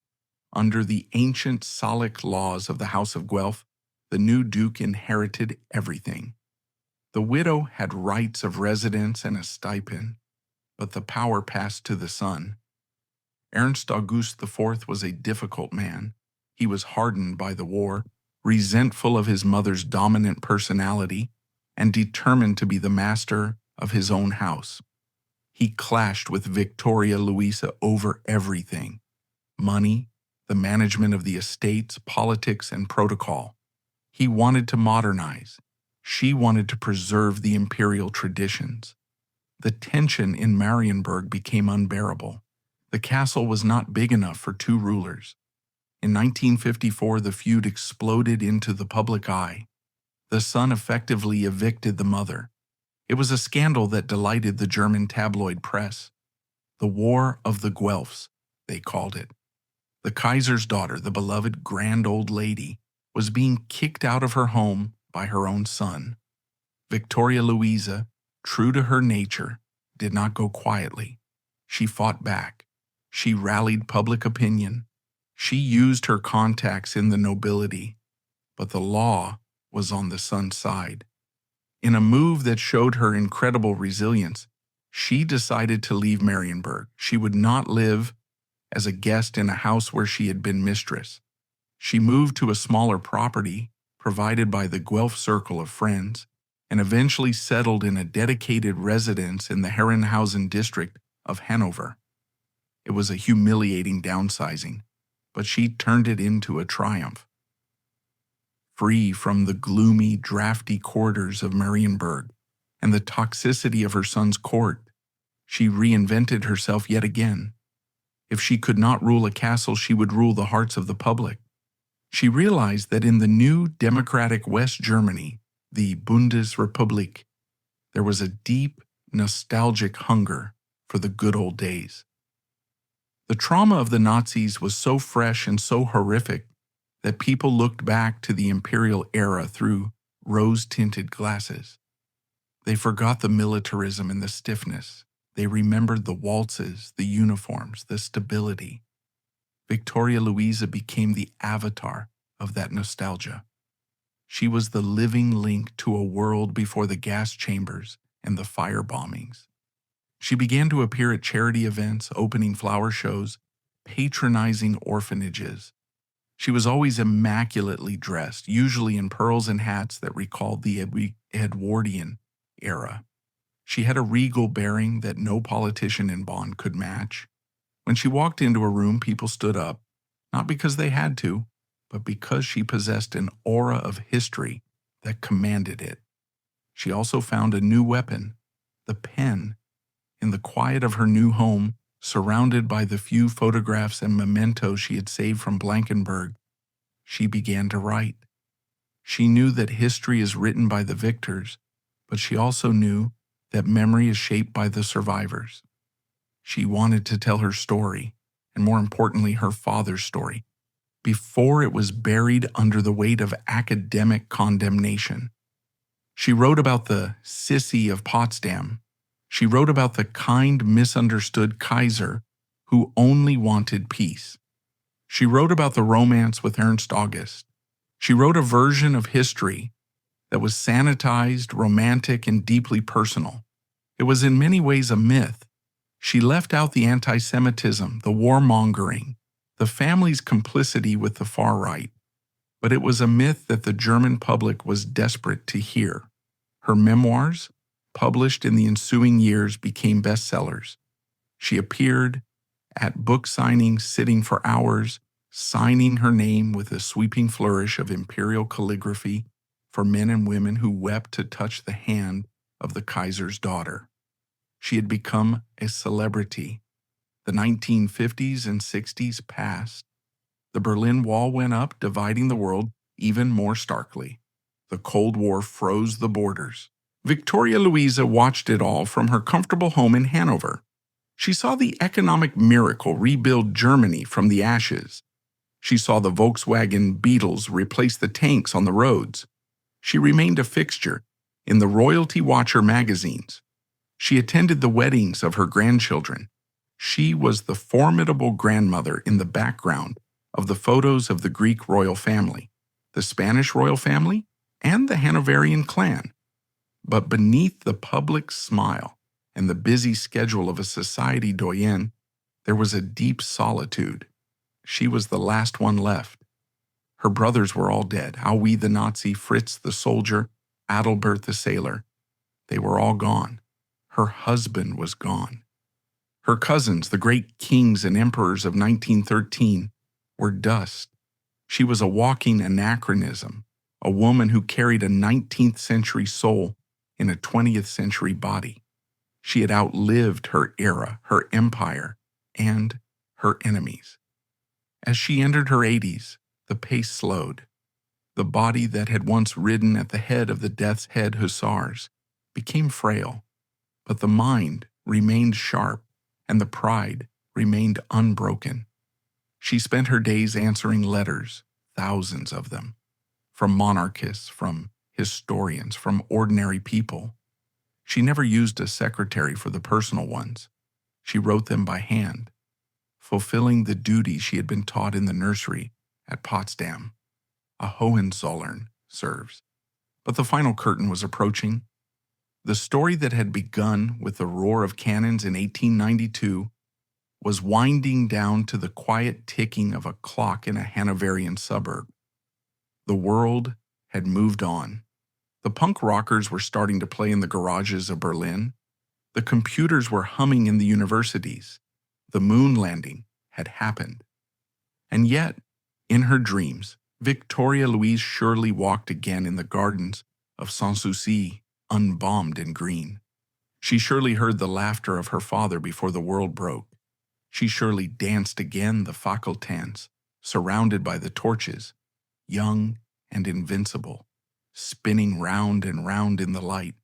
Under the ancient Salic laws of the House of Guelph, the new duke inherited everything. The widow had rights of residence and a stipend, but the power passed to the son. Ernst August IV was a difficult man. He was hardened by the war, resentful of his mother's dominant personality, and determined to be the master of his own house. He clashed with Viktoria Luise over everything: money, the management of the estates, politics, and protocol. He wanted to modernize. She wanted to preserve the imperial traditions. The tension in Marienburg became unbearable. The castle was not big enough for 2 rulers. In 1954, the feud exploded into the public eye. The son effectively evicted the mother. It was a scandal that delighted the German tabloid press. The War of the Guelphs, they called it. The Kaiser's daughter, the beloved grand old lady, was being kicked out of her home by her own son. Viktoria Luise, true to her nature, did not go quietly. She fought back. She rallied public opinion. She used her contacts in the nobility, but the law was on the son's side. In a move that showed her incredible resilience, she decided to leave Marienburg. She would not live as a guest in a house where she had been mistress. She moved to a smaller property provided by the Guelph circle of friends and eventually settled in a dedicated residence in the Herrenhausen district of Hanover. It was a humiliating downsizing, but she turned it into a triumph. Free from the gloomy, drafty quarters of Marienburg and the toxicity of her son's court, she reinvented herself yet again. If she could not rule a castle, she would rule the hearts of the public. She realized that in the new democratic West Germany, the Bundesrepublik, there was a deep, nostalgic hunger for the good old days. The trauma of the Nazis was so fresh and so horrific that people looked back to the Imperial era through rose-tinted glasses. They forgot the militarism and the stiffness. They remembered the waltzes, the uniforms, the stability. Viktoria Luise became the avatar of that nostalgia. She was the living link to a world before the gas chambers and the fire bombings. She began to appear at charity events, opening flower shows, patronizing orphanages. She was always immaculately dressed, usually in pearls and hats that recalled the Edwardian era. She had a regal bearing that no politician in Bonn could match. When she walked into a room, people stood up, not because they had to, but because she possessed an aura of history that commanded it. She also found a new weapon, the pen. In the quiet of her new home, surrounded by the few photographs and mementos she had saved from Blankenberg, she began to write. She knew that history is written by the victors, but she also knew that memory is shaped by the survivors. She wanted to tell her story, and more importantly, her father's story, before it was buried under the weight of academic condemnation. She wrote about the sissy of Potsdam. She wrote about the kind, misunderstood Kaiser who only wanted peace. She wrote about the romance with Ernst August. She wrote a version of history that was sanitized, romantic, and deeply personal. It was in many ways a myth. She left out the anti-Semitism, the warmongering, the family's complicity with the far right. But it was a myth that the German public was desperate to hear. Her memoirs, published in the ensuing years, became bestsellers. She appeared at book signings, sitting for hours, signing her name with a sweeping flourish of imperial calligraphy for men and women who wept to touch the hand of the Kaiser's daughter. She had become a celebrity. The 1950s and 60s passed. The Berlin Wall went up, dividing the world even more starkly. The Cold War froze the borders. Viktoria Luise watched it all from her comfortable home in Hanover. She saw the economic miracle rebuild Germany from the ashes. She saw the Volkswagen Beetles replace the tanks on the roads. She remained a fixture in the Royalty Watcher magazines. She attended the weddings of her grandchildren. She was the formidable grandmother in the background of the photos of the Greek royal family, the Spanish royal family, and the Hanoverian clan. But beneath the public smile and the busy schedule of a society doyenne, there was a deep solitude. She was the last one left. Her brothers were all dead. Aui the Nazi, Fritz the soldier, Adalbert the sailor. They were all gone. Her husband was gone. Her cousins, the great kings and emperors of 1913, were dust. She was a walking anachronism, a woman who carried a 19th century soul in a 20th century body. She had outlived her era, her empire, and her enemies. As she entered her 80s, the pace slowed. The body that had once ridden at the head of the Death's Head Hussars became frail, but the mind remained sharp and the pride remained unbroken. She spent her days answering letters, thousands of them, from monarchists, from historians, from ordinary people. She never used a secretary for the personal ones. She wrote them by hand, fulfilling the duty she had been taught in the nursery at Potsdam. A Hohenzollern serves. But the final curtain was approaching. The story that had begun with the roar of cannons in 1892 was winding down to the quiet ticking of a clock in a Hanoverian suburb. The world had moved on. The punk rockers were starting to play in the garages of Berlin. The computers were humming in the universities. The moon landing had happened. And yet, in her dreams, Viktoria Luise surely walked again in the gardens of Sanssouci, unbombed and green. She surely heard the laughter of her father before the world broke. She surely danced again the Fackeltanz, surrounded by the torches, young and invincible, spinning round and round in the light,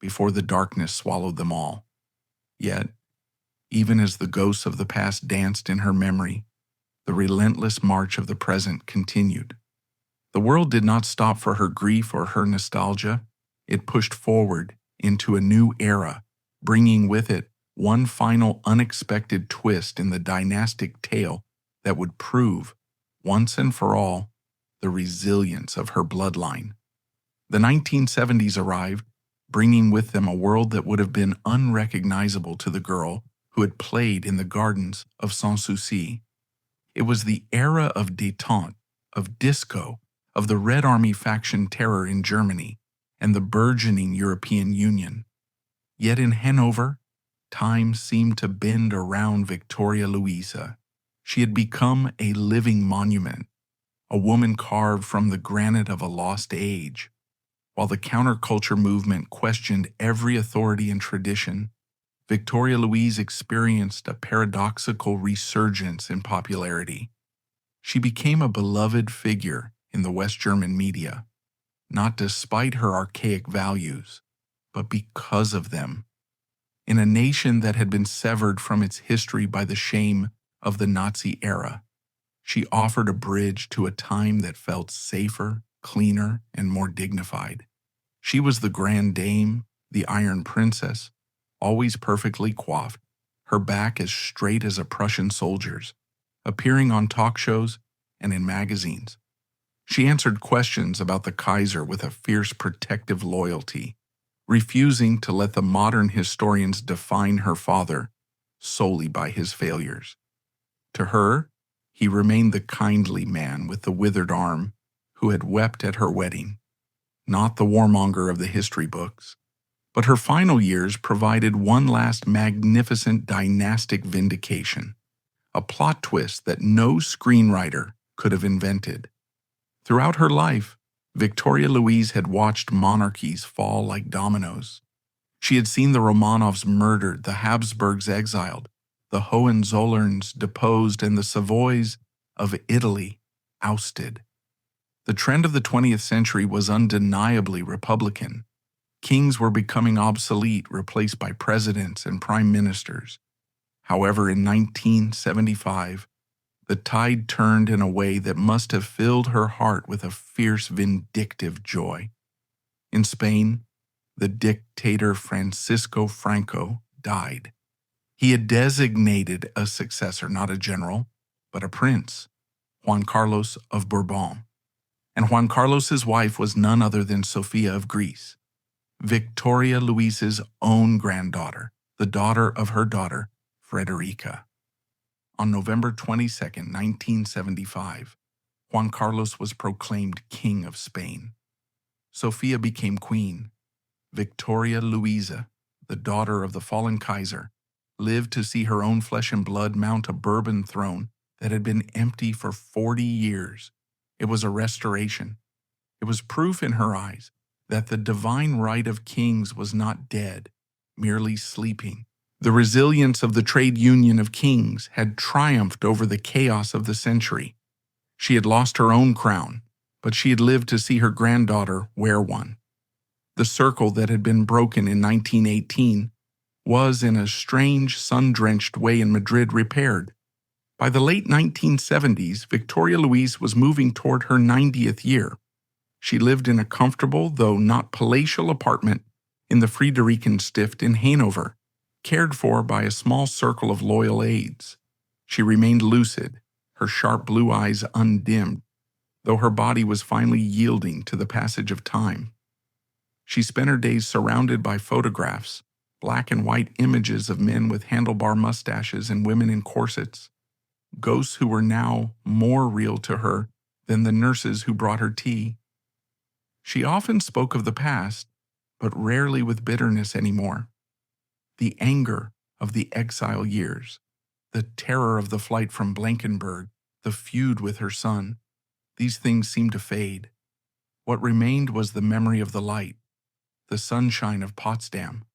before the darkness swallowed them all. Yet, even as the ghosts of the past danced in her memory, the relentless march of the present continued. The world did not stop for her grief or her nostalgia. It pushed forward into a new era, bringing with it one final unexpected twist in the dynastic tale that would prove, once and for all, the resilience of her bloodline. The 1970s arrived, bringing with them a world that would have been unrecognizable to the girl who had played in the gardens of Sanssouci. It was the era of détente, of disco, of the Red Army faction terror in Germany, and the burgeoning European Union. Yet in Hanover, time seemed to bend around Viktoria Luise. She had become a living monument, a woman carved from the granite of a lost age. While the counterculture movement questioned every authority and tradition, Viktoria Luise experienced a paradoxical resurgence in popularity. She became a beloved figure in the West German media, not despite her archaic values, but because of them. In a nation that had been severed from its history by the shame of the Nazi era, she offered a bridge to a time that felt safer, cleaner, and more dignified. She was the Grand Dame, the Iron Princess, always perfectly coiffed, her back as straight as a Prussian soldier's, appearing on talk shows and in magazines. She answered questions about the Kaiser with a fierce protective loyalty, refusing to let the modern historians define her father solely by his failures. To her, he remained the kindly man with the withered arm who had wept at her wedding, not the warmonger of the history books. But her final years provided one last magnificent dynastic vindication, a plot twist that no screenwriter could have invented. Throughout her life, Viktoria Luise had watched monarchies fall like dominoes. She had seen the Romanovs murdered, the Habsburgs exiled, the Hohenzollerns deposed, and the Savoys of Italy ousted. The trend of the 20th century was undeniably Republican. Kings were becoming obsolete, replaced by presidents and prime ministers. However, in 1975, the tide turned in a way that must have filled her heart with a fierce, vindictive joy. In Spain, the dictator Francisco Franco died. He had designated a successor, not a general, but a prince, Juan Carlos of Bourbon. And Juan Carlos's wife was none other than Sophia of Greece, Viktoria Luise's own granddaughter, the daughter of her daughter, Frederica. On November 22, 1975, Juan Carlos was proclaimed King of Spain. Sophia became queen. Viktoria Luise, the daughter of the fallen Kaiser, lived to see her own flesh and blood mount a Bourbon throne that had been empty for 40 years. It was a restoration. It was proof in her eyes that the divine right of kings was not dead, merely sleeping. The resilience of the trade union of kings had triumphed over the chaos of the century. She had lost her own crown, but she had lived to see her granddaughter wear one. The circle that had been broken in 1918 was, in a strange, sun-drenched way in Madrid, repaired. By the late 1970s, Viktoria Luise was moving toward her 90th year. She lived in a comfortable, though not palatial apartment in the Friederikenstift in Hanover, cared for by a small circle of loyal aides. She remained lucid, her sharp blue eyes undimmed, though her body was finally yielding to the passage of time. She spent her days surrounded by photographs, black and white images of men with handlebar mustaches and women in corsets, ghosts who were now more real to her than the nurses who brought her tea. She often spoke of the past, but rarely with bitterness anymore. The anger of the exile years, the terror of the flight from Blankenberg, the feud with her son, these things seemed to fade. What remained was the memory of the light, the sunshine of Potsdam,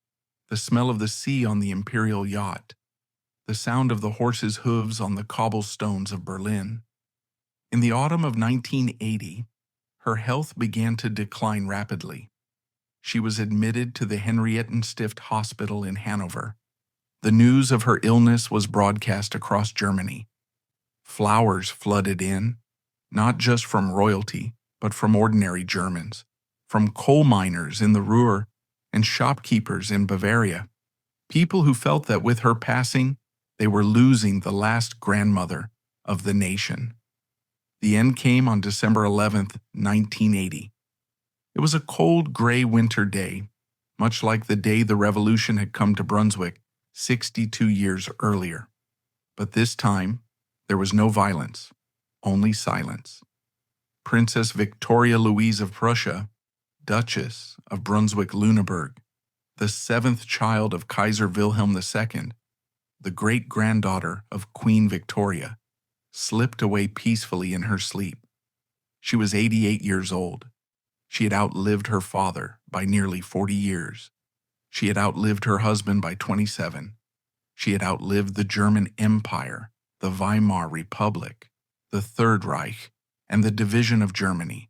the smell of the sea on the Imperial yacht, the sound of the horses' hooves on the cobblestones of Berlin. In the autumn of 1980, her health began to decline rapidly. She was admitted to the Henriettenstift Hospital in Hanover. The news of her illness was broadcast across Germany. Flowers flooded in, not just from royalty, but from ordinary Germans, from coal miners in the Ruhr and shopkeepers in Bavaria, people who felt that with her passing, they were losing the last grandmother of the nation. The end came on December 11th, 1980. It was a cold, gray winter day, much like the day the revolution had come to Brunswick 62 years earlier. But this time, there was no violence, only silence. Princess Viktoria Luise of Prussia, Duchess of Brunswick-Lüneburg, the seventh child of Kaiser Wilhelm II, the great-granddaughter of Queen Victoria, slipped away peacefully in her sleep. She was 88 years old. She had outlived her father by nearly 40 years. She had outlived her husband by 27. She had outlived the German Empire, the Weimar Republic, the Third Reich, and the division of Germany.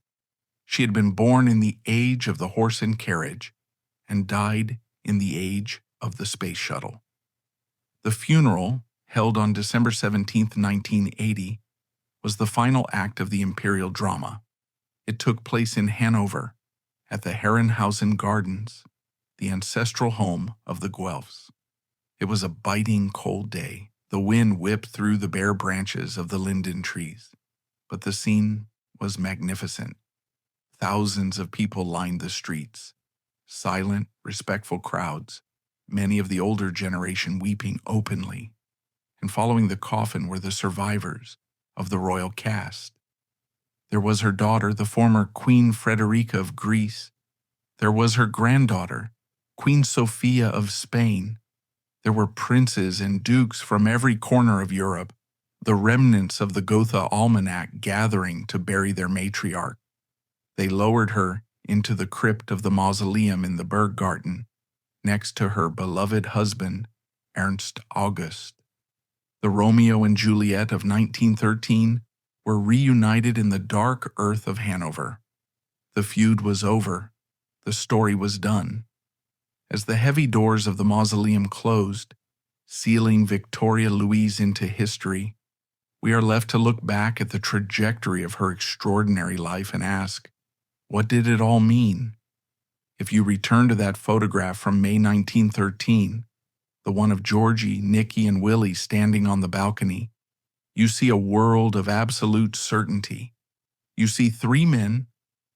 She had been born in the age of the horse and carriage and died in the age of the space shuttle. The funeral, held on December 17, 1980, was the final act of the Imperial drama. It took place in Hanover, at the Herrenhausen Gardens, the ancestral home of the Guelphs. It was a biting cold day. The wind whipped through the bare branches of the linden trees, but the scene was magnificent. Thousands of people lined the streets, silent, respectful crowds, many of the older generation weeping openly. And following the coffin were the survivors of the royal cast. There was her daughter, the former Queen Frederica of Greece. There was her granddaughter, Queen Sophia of Spain. There were princes and dukes from every corner of Europe, the remnants of the Gotha almanac gathering to bury their matriarch. They lowered her into the crypt of the mausoleum in the Berggarten, next to her beloved husband, Ernst August. The Romeo and Juliet of 1913 were reunited in the dark earth of Hanover. The feud was over. The story was done. As the heavy doors of the mausoleum closed, sealing Viktoria Luise into history, we are left to look back at the trajectory of her extraordinary life and ask, what did it all mean? If you return to that photograph from May 1913, the one of Georgie, Nicky, and Willie standing on the balcony, you see a world of absolute certainty. You see three men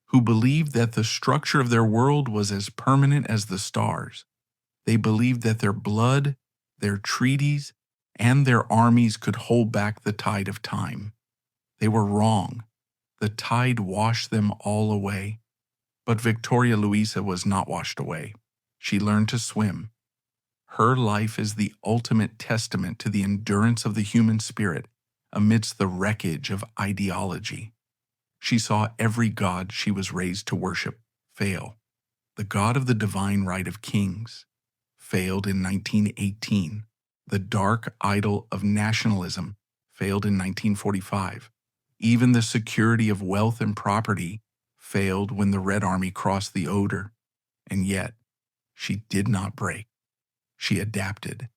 who believed that the structure of their world was as permanent as the stars. They believed that their blood, their treaties, and their armies could hold back the tide of time. They were wrong. The tide washed them all away. But Viktoria Luise was not washed away. She learned to swim. Her life is the ultimate testament to the endurance of the human spirit amidst the wreckage of ideology. She saw every god she was raised to worship fail. The god of the divine right of kings failed in 1918. The dark idol of nationalism failed in 1945. Even the security of wealth and property failed when the Red Army crossed the Oder. And yet, she did not break. She adapted.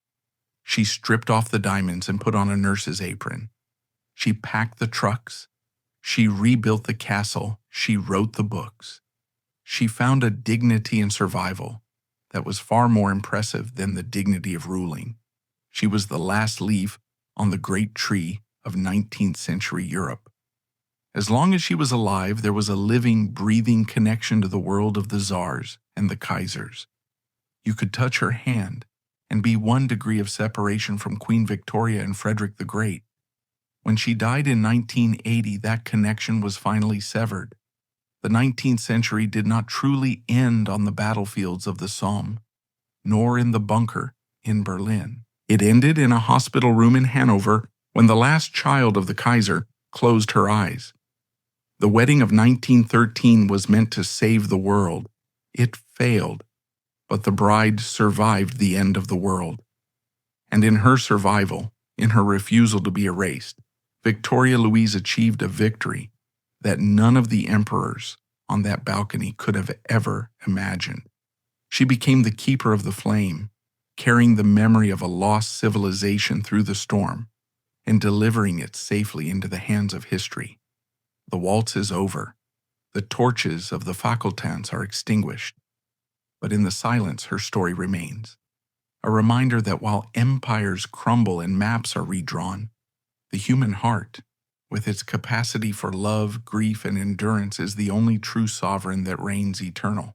She stripped off the diamonds and put on a nurse's apron. She packed the trucks. She rebuilt the castle. She wrote the books. She found a dignity in survival that was far more impressive than the dignity of ruling. She was the last leaf on the great tree of 19th century Europe. As long as she was alive, there was a living, breathing connection to the world of the czars and the Kaisers. You could touch her hand and be 1 degree of separation from Queen Victoria and Frederick the Great. When she died in 1980, that connection was finally severed. The 19th century did not truly end on the battlefields of the Somme, nor in the bunker in Berlin. It ended in a hospital room in Hanover when the last child of the Kaiser closed her eyes. The wedding of 1913 was meant to save the world. It failed, but the bride survived the end of the world. And in her survival, in her refusal to be erased, Viktoria Luise achieved a victory that none of the emperors on that balcony could have ever imagined. She became the keeper of the flame, carrying the memory of a lost civilization through the storm and delivering it safely into the hands of history. The waltz is over. The torches of the facultans are extinguished. But in the silence, her story remains. A reminder that while empires crumble and maps are redrawn, the human heart, with its capacity for love, grief, and endurance, is the only true sovereign that reigns eternal.